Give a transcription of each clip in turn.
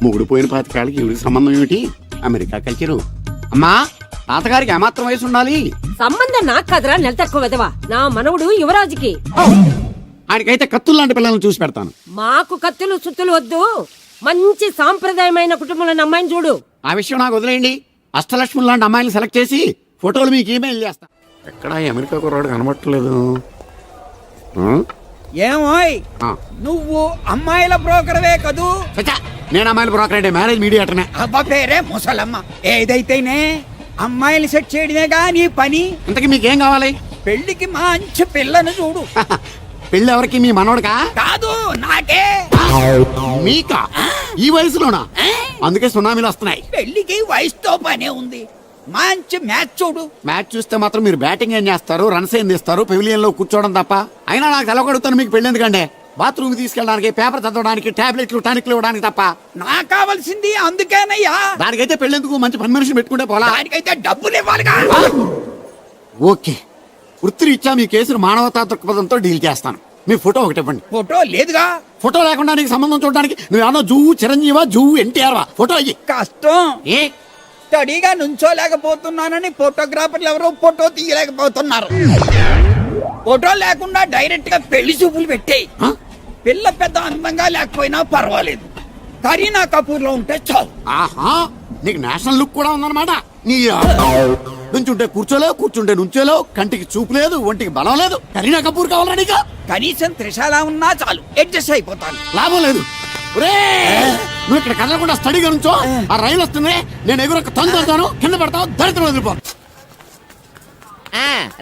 మొగుడు పోయిన 25 ఏళ్ళకి ఈవిడికి సంబంధం ఏమిటి? America culture. అమ్మా, తాతగారికి ఏమాత్రం వయసు ఉండాలి? సంబంధం నాకు కదరా, నెల తక్కువ విధవా. నా మనవుడు యువరాజుకి. ఆయనకైతే కత్తులు లాంటి పిల్లల్ని చూసి పెడతాను. మాకు కత్తులు సుత్తులు వద్దు, మంచి సాంప్రదాయమైన కుటుంబంలో అమ్మాయిని చూడు. ఆ విషయం నాకు వదిలేయండి. అష్టలక్ష్మి లాంటి అమ్మాయిని సెలెక్ట్ చేసి ఫోటోలు మీకు ఈమెయిల్ చేస్తా. ఎక్కడ అమెరికా కుర్రాడు కనబట్టలేదు. ఏమోయ్, నువ్వు అమ్మాయిల బ్రోకర్వే కదూ? నేను అమ్మాయిల బ్రోకర్ అంటే మ్యారేజ్ మీడియాటర్నే. అబ్బా పేరే ముసలమ్మ. ఏదైతేనే అమ్మాయిలు సెట్ చేయడమేగా నీ పని. ఇంతకీ మీకేం కావాలి? పెళ్లికి మంచి పిల్లను చూడు. పెళ్ళి ఎవరికి? మీ మనోడికా? కాదు, నాకే. మీకా? ఈ వయసులోనా? అందుకే సునామీలు వస్తున్నాయి. పెళ్లికి వయసుతో పనే ఉంది. మంచి మ్యాచ్ చూడు. మ్యాచ్ చూస్తే మాత్రం మీరు బ్యాటింగ్ ఏం చేస్తారు, రన్స్ ఏం తీస్తారు, పెవిలియన్ లో కూర్చోవడం తప్ప. అయినా నాకు తెలవగడుగుతాను మీకు పెళ్లి ఎందుకంటే బాత్రూమ్ తీసుకెళ్ళడానికి, పేపర్ చదవడానికి, టాబ్లెట్లు టానిక్లు ఇవ్వడానికి తప్ప. నాకు కావాల్సింది అందుకేనయ్యా. దానికైతే పెళ్ళెందుకు? మంచి పని మనిషిని పెట్టుకుంటే పోలా. దానికైతే డబ్బులు ఇవ్వాలిగా. ఓకే, వృత్తిరీత్యా మీ కేసును మానవతా దృక్పథంతో డీల్ చేస్తాను. మీ ఫోటో ఒకటి ఇవ్వండి. ఫోటో లేదుగా. ఫోటో లేకుండా నీకు సంబంధం చూడడానికి నువ్వేమన్నా జువ్వు చిరంజీవా, జువ్వు ఎన్టీఆర్ వా? ఫోటో అయ్యి. కష్టం. ఏ స్టడీగా నుంచోలేకపోతున్నానని ఫోటోగ్రాఫర్లు ఎవరో ఫోటో తీయలేకపోతున్నారు. ఫోటో లేకుండా డైరెక్ట్ గా పెళ్లి చూపులు పెట్టేయి. పిల్ల పెద్ద అందంగా లేకపోయినా పర్వాలేదు, కరీనా కపూర్ లో ఉంటే చాలు. ఆహా, నీకు నేషనల్ లుక్ కూడా ఉందన్నమాట. నీ నుంచుంటే కూర్చోలేవు, కూర్చుంటే నుంచోలేవు, కంటికి చూపు లేదు, ఒంటికి బలం లేదు. కరీనా కపూర్ కావాలా నీకు? కనీసం త్రిశాల ఉన్నా చాలు, అడ్జస్ట్ అయిపోతాను. లాభం లేదు. నువ్వు ఇక్కడ కదలకుండా స్టడీగా నుంచో. ఆ రైలు వస్తుంది, నేను ఎగురొక్క తంతాను, కింద పడతావు, దరిద్రం వదిలిపో.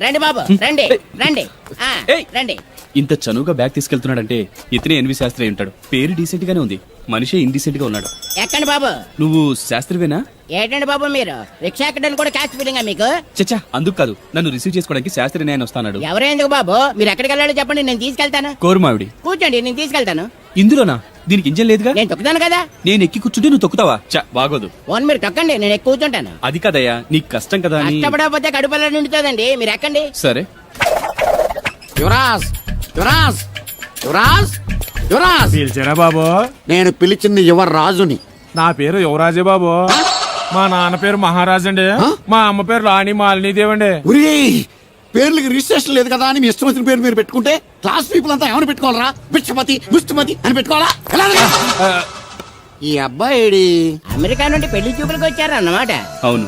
రండి బాబు, రండి రండి రండి. ఇంత చనువుగా బ్యాగ్ తీసుకెళ్తున్నాడంటే ఇతనే ఎన్వి శాస్త్రి ఉంటాడు. పేరు డీసెంట్ గానే ఉంది, మనిషే ఇండీసెంట్ గా ఉన్నాడు. ఎక్కండి బాబు. నువ్వు శాస్త్రివేనా? ఏంటండి బాబు మీరు రిక్షా ఎక్కడానికి కూడా క్యాష్ ఫీలింగా మీకు? చచ్చా, అందుకు కాదు, నన్ను రిసీవ్ చేసుకోవడానికి శాస్త్రి నేను వస్తాడు. ఎవరు ఎందుకు బాబు? మీరు ఎక్కడికి వెళ్ళాలో చెప్పండి, నేను తీసుకెళ్తాను. కోరుమావిడి. కూర్చోండి, నేను తీసుకెళ్తాను. ఇందులోనా? దీనికి ఇంజన్ లేదుగా. నేను తొక్కుతాను కదా. నేను ఎక్కి కూర్చుంటే నువ్వు తొక్కుతావా? బాగోదు. ఫోన్ మీరు తొక్కండి, నేను ఎక్కి కూర్చుంటాను. అది కదయ్యా, నీకు కష్టం కదా. కష్టపడకపోతే కడుపులో నిండుతుందండి, మీరు ఎక్కండి. సరే. యువరాజ్, యువరాజ్, యువరాజ్, యువరాజ్. పిలిచారా బాబు? నేను పిలిచింది యువరాజుని. నా పేరు యువరాజే బాబు. మా నాన్న పేరు మహారాజ్ అండి. మా అమ్మ పేరు రాణి మాలినీదేవండి. పేర్లకి రిజిస్ట్రేషన్ లేదు కదా అని మీ ఇష్టం వచ్చిన పేరు మీరు పెట్టుకుంటే క్లాస్ పీపుల్ అంతా ఏమని పెట్టుకోవాలరా? బిచ్చమతి, ముష్టిమతి అని పెట్టుకోవాలా? ఈ అబ్బాయి అమెరికా నుండి పెళ్లి చూపులకు వచ్చారు అన్నమాట. అవును.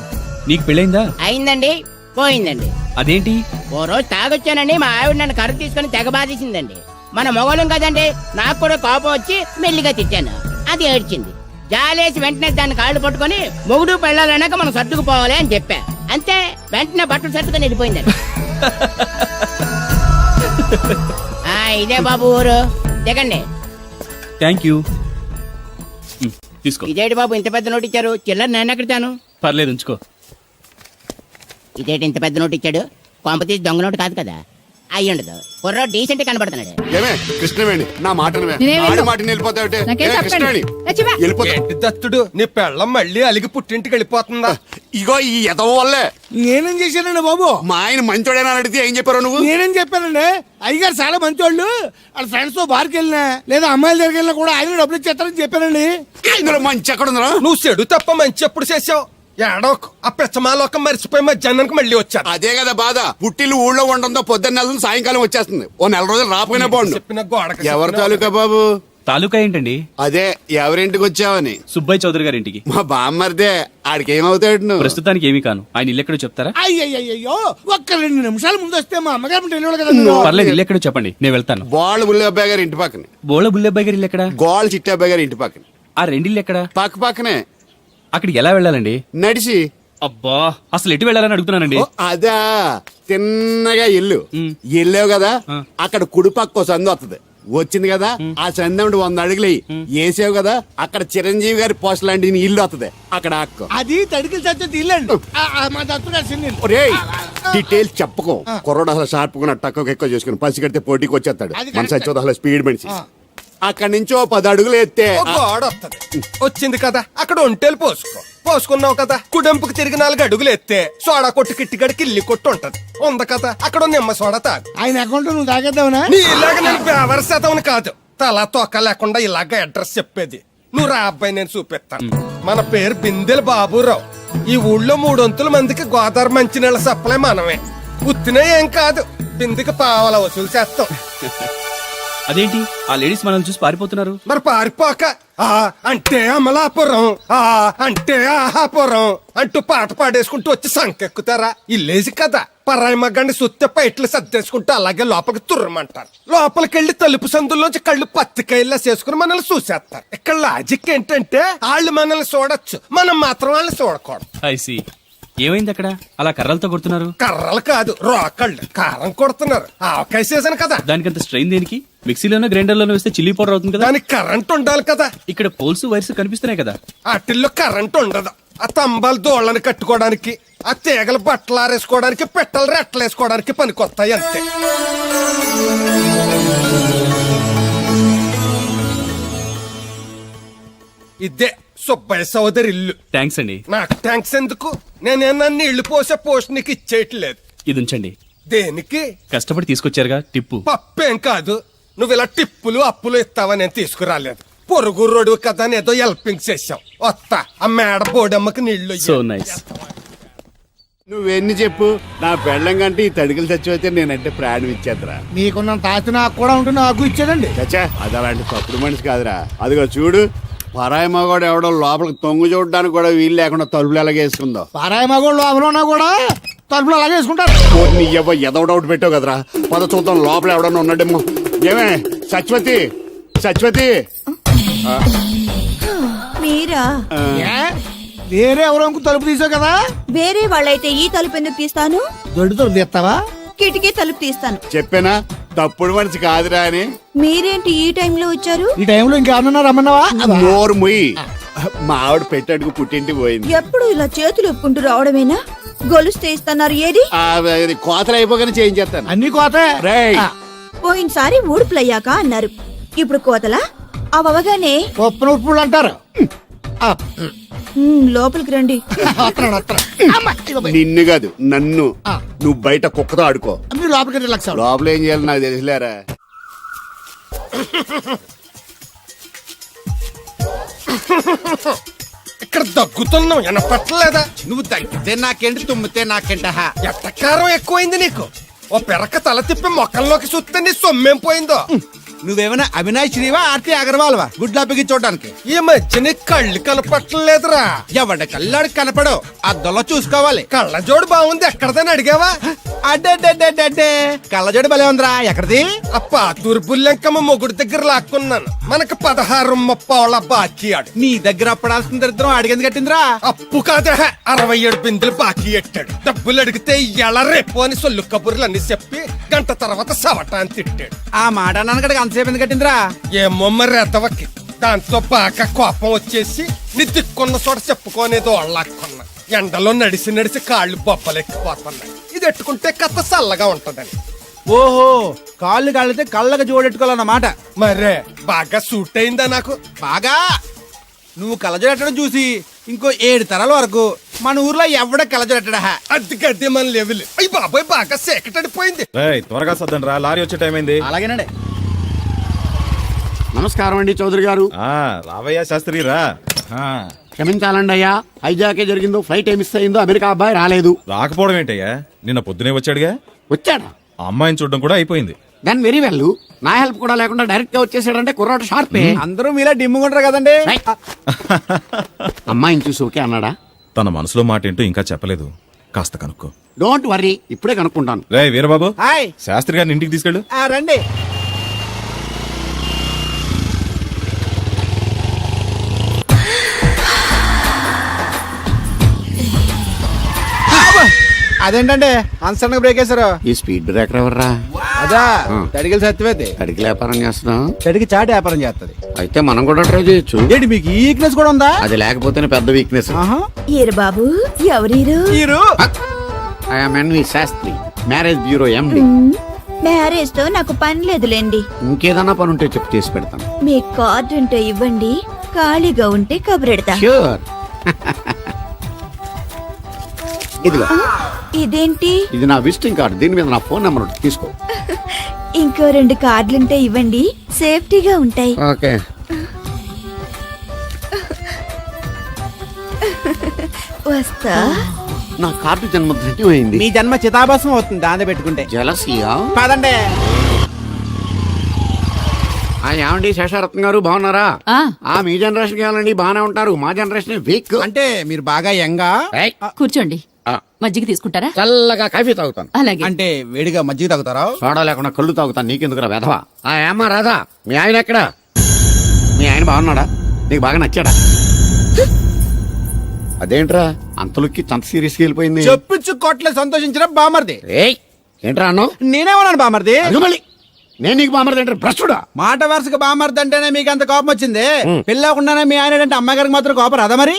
నీకు పెళ్ళైందా? అయిందండి, పోయిందండి. అదేంటి? ఓ రోజు తాగొచ్చానండి, మా ఆవిడ నన్ను కర్ర తీసుకుని తెగ బాధేసిందండి. మన మొగలం కదండి, నాకు కూడా కోపం వచ్చి మెల్లిగా తిట్టాను. అది ఏడ్చింది. జాలేసి వెంటనే దాన్ని కాళ్ళు పట్టుకొని మొగుడు పెళ్ళాలన్నాక మనం సర్దుకుపోవాలి అని చెప్పా. అంతే, వెంటనే బట్టలు సర్దుకొని వెళ్ళిపోయిందండి. ఇదే బాబు ఊరు, దిగండి. Thank you. తీసుకో. ఇదేంటి బాబు ఇంత పెద్ద నోటు ఇచ్చారు? చిల్లర నేను ఎక్కడతాను. పర్లేదు, ఉంచుకో. ఇదేంటి ఇంత పెద్ద నోటు ఇచ్చాడు? కొంప తీసి దొంగ నోటు కాదు కదా? అయ్యుండదు, కుర్ర డీసెంట్ కనబడుతున్నాడు. కృష్ణవేణి, నా మాటను దత్తుడు, నీ పెళ్ళం మళ్ళీ అలిగి పుట్టింటికి వెళ్ళిపోతుందా? ఇగో ఈ ఎదవ వల్లే. నేనేం చేశానండి బాబు? మా ఆయన మంచోడైనా అడిగితే ఏం చెప్పారు నువ్వు? నేనేం చెప్పానండి? అయ్యగారు చాలా మంచోళ్ళు. వాళ్ళ ఫ్రెండ్స్ తో బార్కి వెళ్ళినా లేదా అమ్మాయిల దగ్గరికి వెళ్ళినా కూడా ఆయన డబ్బులు ఇచ్చేస్తారని చెప్పానండి. ఇందులో మంచి ఎక్కడ ఉందా? నువ్వు చెడు తప్ప మంచి ఎప్పుడు చేసావు? ఏడోకు ఆ పెచ్చమాలోకం మర్చిపోయి మధ్యాహ్నానికి మళ్ళీ వచ్చారు. అదే కదా బాధ. పుట్టిల్లు ఊళ్ళో ఉండడంతో పొద్దున్న నెల సాయంకాలం వచ్చేస్తుంది. ఓ నెల రోజులు రాపోయినా బాగుండు. చెప్పిన గోడకి ఎవరి తాలూకా బాబు? తాలూకా ఏంటండి? అదే ఎవరింటికి వచ్చావని. సుబ్బయ్య చౌదరి గారి ఇంటికి. మా బామ్మర్దే. ఆడికి ఏమవుతాడు నువ్వు? ప్రస్తుతానికి ఏమీ కాను. ఆయన ఇల్లు ఎక్కడో చెప్తారా? అయ్యయ్యో, ఒక్క 2 నిమిషాల ముందు వస్తే మా అమ్మగారు తెలియదు కదా. పర్లేదు, ఇల్లు ఎక్కడో చెప్పండి, నేను వెళ్తాను. గోళ్ళ బుల్లి అబ్బాయి గారి ఇంటి పక్కన. బోళ బుల్లెబ్బాయి గారి ఇల్లు ఎక్కడ? గోళ్ళ చిట్టి అబ్బాయి గారి ఇంటి పక్కన. ఆ రెండిల్లు ఎక్కడ? పక్క పక్కనే. అక్కడికి ఎలా వెళ్ళాలండి? నడిచి. అబ్బా, అసలు ఎటు వెళ్ళాలని అడుగుతున్నానండి. అదా, తిన్నగా ఇల్లు వెళ్ళావు కదా, అక్కడ కుడిపక్క సందు వస్తుంది. వచ్చింది కదా, ఆ సందముడు 100 అడుగులు వేసావు కదా, అక్కడ చిరంజీవి గారి పోస్ట్ లాంటి ఇల్లు వస్తుంది. అక్కడ అక్క అది తడికి చచ్చి ఇల్లండి. మా దత్తు డీటెయిల్స్ చెప్పుకో. కుర్రోడు అసలు షార్ప్గా తక్కువ ఎక్కువ చేసుకుని పసి కడితే పోటీకి వచ్చేస్తాడు. మన సచ్చోదు అసలు స్పీడ్ మనిషి. అక్కడి నుంచి 10 అడుగులు ఎత్తే గోడ వస్తుంది. వచ్చింది కదా, అక్కడ ఒంటేలు పోసుకున్నావు కదా, కుడెంపుకు తిరిగి 4 అడుగులు ఎత్తే సోడా కొట్టు కిట్టిగడి కిల్లి కొట్టు ఉంటది. ఉంది కదా, అక్కడ నిమ్మ సోడా తాగు. ఆయన అకౌంట్ నువ్వు తాగేద్దావునా? నీ ఇలాగ నేను వ్యవహార శాతం కాదు, తల తోక లేకుండా ఇలాగ అడ్రస్ చెప్పేది. నువ్వు రా అబ్బాయి, నేను చూపిస్తాను. మన పేరు బిందెల బాబురావు. ఈ ఊళ్ళో 300 మందికి గోదావరి మంచినీళ్ళ సప్లై మనమే. ఉత్తినే ఏం కాదు, బిందెకి పావలా వసూలు చేస్తాం. అదేంటి ఆ లేడీస్ మనల్ని చూసి పారిపోతున్నారు? మరి పారిపోక ఆ అంటే అమలాపురం, ఆ అంటే ఆహాపురం అంటూ పాట పాడేసుకుంటూ వచ్చి సంకెక్కుతారా? ఇల్లేసి కదా, పరాయి మగాన్ని సుత్తే పైట్లు సర్దేసుకుంటూ అలాగే లోపలికి తుర్రమంటారు. లోపలికెళ్లి తలుపు సందుల్లోంచి కళ్ళు పత్తికాయల్లా చేసుకుని మనల్ని చూసేస్తారు. ఇక్కడ లాజిక్ ఏంటంటే వాళ్ళు మనల్ని చూడొచ్చు, మనం మాత్రం వాళ్ళని చూడకూడదు. ఐసి ఏమైంది అక్కడ అలా కర్రలతో కొడుతున్నారు? కర్రలు కాదు, రోకళ్ళు కారం కొడుతున్నారు. ఆవకాయ సీజన్ కదా, దానికంత స్ట్రెయిన్ దేనికి? మిక్సీలోనో గ్రైండర్లోనో వేస్తే చిల్లీ పౌడర్ అవుతుంది కదా. దానికి కరెంట్ ఉండాలి కదా. ఇక్కడ పోల్స్ వైర్స్ కనిపిస్తున్నాయి కదా. వాటిల్లో కరెంట్ ఉండదు. ఆ తంబాలు దోళ్ళని కట్టుకోవడానికి, ఆ తీగలు బట్టలు ఆరేసుకోవడానికి, పెట్టలు రెట్టలేసుకోవడానికి పనికొస్తాయి అంతే. ఇదే సుబ్బయ్య సోదరి ఇల్లు. థ్యాంక్స్ అండి. నాకు థ్యాంక్స్ ఎందుకు? నేనేనా నీళ్లు పోసే పోస్ట్ నీకు ఇచ్చేయట్లేదు. ఇది ఉంచండి. దేనికి? కష్టపడి తీసుకొచ్చారుగా టిప్పు. పప్పేం కాదు, నువ్వు ఇలా టిప్పులు అప్పులు ఇస్తావని నేను తీసుకురాలేదు. పొరుగు రోడ్డు కదా అని ఏదో హెల్పింగ్ చేసావు. వస్తా, ఆ మేడ బోడమ్మకి నీళ్లు సో నైస్. నువ్వెన్ని చెప్పు, నా పెళ్ళం కంటే ఈ తడికలు చచ్చిపోతే నేనంటే ప్రాణం ఇచ్చేద్దరా. మీకున్నంత ఆస్తి నాకు కూడా ఉంటుంది, నాకు ఇచ్చేదండి. చచ్చా, అది అలాంటి తప్పుడు మనిషి కాదురా. అదిగో చూడు, పరాయి మగవాడు ఎవడో లోపలికి తొంగు చూడడానికి కూడా వీలు లేకుండా తలుపులు ఎలాగేసుకుందో. పారాయి మగోళ్ళు లోపల ఉన్నా కూడా తలుపులు అలాగే వేసుకుంటారు. నీ ఎదో డౌట్ పెట్టావు కదరా. పద చూద్దాం లోపల ఎవడన్నా ఉన్నాడేమో. ఏమే సత్యవతి, సత్యవతి. మీరా? ఏ? వేరే ఎవరో తలుపు తీసావు కదా. వేరే వాళ్ళైతే ఈ తలుపు ఎందుకు తీస్తాను? దొడ్డు తలుపు తీస్తావా? కిటికీ తలుపు తీస్తాను. చెప్పానా తప్పుడు మనిషి కాదురా అని. మీరేంటి ఈ టైంలో వచ్చారు? ఈ టైంలో ఇంకేమన్నా రమ్మన్నావా? నోరు ముయ్యి. మా ఆవిడ పెట్టాడుకు పుట్టింటి పోయింది. ఎప్పుడు ఇలా చేతులు ఒప్పుకుంటూ రావడమేనా? గొలుస్తే ఇస్తున్నారు, ఏది? అది కోతలు అయిపోగానే చేయించేస్తాను. అన్ని కోతే. రేయ్, పోయినసారి ఊడుపులయ్యాక అన్నారు, ఇప్పుడు కోతలా? అవగానే ఉప్పును ఉప్పులు అంటారు. లోపలికి రండి. వస్తున్నాడు, వస్తున్నాడు. నిన్ను కాదు నన్ను. నువ్వు బయట కుక్కతో ఆడుకో. మీరు లోపలికి రిలాక్స్ అవ్వండి. లోపల ఏం చేయాలి నాకు తెలిసిలేరా. ఇక్కడ దగ్గుతున్నావు, వినపట్టలేదా? నువ్వు తగ్గితే నాకేంటి, తుమ్మితే నాకేంట. ఎట్టకారం ఎక్కువైంది నీకు. ఓ పెరక తల తిప్పి మొక్కల్లోకి చూస్తే నీ సొమ్మేం పోయిందో. నువ్వేమైనా అవినాష్ శ్రీవా, ఆర్తి అగర్వాల్వా గుడ్లా చూడడానికి? ఈ మధ్య నీ కళ్ళు కనపట్టలేదురా. ఎవడ కళ్ళాడు కనపడవు, అద్దంలో చూసుకోవాలి. కళ్ళజోడు బాగుంది, ఎక్కడదని అడిగావా? అడ్డే కళ్ళజోడు భలే ఉందిరా. ఎక్కడిది? ఆ పాతూరు బుల్లెంకమ్మ మొగుడు దగ్గర లాక్కున్నాను. మనకు 16 బాకీ ఆడు. నీ దగ్గర అప్పడాల్సిన దరిద్రం అడిగింది కట్టిందిరా. అప్పు కాదా, 67 బిందులు బాకీ ఎట్టాడు. డబ్బులు అడిగితే ఎలా రేపు అని సొల్లు కబుర్లు అన్ని చెప్పి గంట తర్వాత సవటాన్ని తిట్టాడు. ఆ మాట అన్నాను అంతసేపు ఎందుకు కట్టిందిరా? ఏమో మరి ఎదవకి. దాంతో బాగా కోపం వచ్చేసి నీ దిక్కున్న చోట చెప్పుకోనేదో వాళ్ళకున్నా. ఎండలో నడిసి నడిసి కాళ్ళు బొబ్బలెక్కిపోతున్నాయి. ఇది ఎట్టుకుంటే కథ చల్లగా ఉంటదని. ఓహో, కాళ్ళు కాళ్ళైతే కళ్ళకు జోడెట్టుకోవాలన్నమాట. మరే బాగా సూట్ అయిందా నాకు? బాగా. నువ్వు కళ్ళజోడెట్టడం చూసి ఇంకో 7 తరాల వరకు మన ఊర్లో ఎవడ కళ్ళజోడెట్టడా. అది గడ్డి మన లెవెల్. అయ్యి బాబాయ్, బాగా సేకటడిపోయింది. త్వరగా సర్దండి రా, లారీ వచ్చే టైం అయింది. అలాగేనండి. నమస్కారం అండి చౌదరి గారు. రావయ్యా శాస్త్రి రా. క్షమించాలండి అయ్యా, హైజాకే జరిగిందో, ఫ్లైట్ ఏమి అయిందో, అమెరికా అబ్బాయి రాలేదు. రాకపోవడం ఏంటయ్యా, నిన్న పొద్దునే వచ్చాడుగా. వచ్చాడా? ఆ అమ్మాయిని చూడడం కూడా అయిపోయింది. దాని వెరీ వెల్. నా హెల్ప్ కూడా లేకుండా డైరెక్ట్ గా వచ్చేసాడంటే కుర్రాడు షార్పే. అందరూ మీలా డిమ్ముకుంటారు కదండి. అమ్మాయిని చూసి ఓకే అన్నాడా? తన మనసులో మాట ఏంటో ఇంకా చెప్పలేదు, కాస్త కనుక్కో. డోంట్ వర్రీ, ఇప్పుడే కనుక్కుంటాను. రే వీరబాబు, హాయ్. శాస్త్రి గారిని ఇంటికి తీసుకెళ్ళు. రండి. అదేంటండి అన్సడన్ బ్రేక్ వేశారు? ఈ స్పీడ్ బ్రేకర్ ఎవర్రా? అదా తడిగిలి సత్యవేతి. అడిగి వ్యాపారం చేస్తున్నాం. తడికి చాటి వ్యాపారం చేస్తది. అయితే మనం కూడా ట్రై చేయొచ్చు. ఏంటి మీకు ఈ వీక్నెస్ కూడా ఉందా? అది లేకపోతేనే పెద్ద వీక్నెస్. ఈరు బాబు, ఎవరీరు? I'm N V Shastri, marriage bureau MD. Marriage తో నాకు పని లేదులేండి. ఇంకేదన్నా పని ఉంటే చెప్పు, చేసి పెడతాను. మీ కార్డు ఉంటే ఇవ్వండి, ఖాళీగా ఉంటే కబురెడతా. ష్యూర్. ఇదిగో, ఇదేంటి? ఇది నా విజిటింగ్ కార్డు. దీని మీద నా ఫోన్ నెంబర్ ఉంటుంది, తీసుకో. ఇంకో 2 కార్డులుంటే ఇవ్వండి, సేఫ్టీగా ఉంటాయి. ఓకే. వస్తా. నా కార్డు జన్మధృతి అయింది. మీ జన్మ చితాభాసం అవుతుంది దాన్ని పెట్టుకుంటే. జలసియా కాదండి. ఏమండి శేషారత్న గారు బాగున్నారా? మీ జనరేషన్ కావాలండి బాగానే ఉంటారు, మా జనరేషన్ వీక్. అంటే మీరు బాగా యంగా. కూర్చోండి, మజ్జిగ తీసుకుంటారా? చల్లగా కాఫీ తాగుతాను. అలాగే. అంటే వేడిగా మజ్జిగ తాగుతారా? సోడా లేకుండా కళ్ళు తాగుతాను. నీకెందుకురా వెధవా? ఏమ్మా రాధా, మీ ఆయన ఎక్కడా? మీ ఆయన బాగున్నాడా? నీకు బాగా నచ్చాడా? అదేంట్రా అంతలోకి అంత సీరియస్గా వెళ్ళిపోయింది? చెప్పించు కొట్లే సంతోషించిన బామర్ది. ఏయ్ ఏంట్రా అన్నావు? నేనేమన్నాను బామర్ది? అదిగో మళ్ళీ నేను నీకు బామర్ది అంటే భ్రష్టుడా? మాట వరుసగా బామర్ది అంటేనే మీకు అంత కోపం వచ్చింది. పెళ్ళకుండానే మీ ఆయన అంటే అమ్మాయి గారికి మాత్రం కోపం రాదా మరి?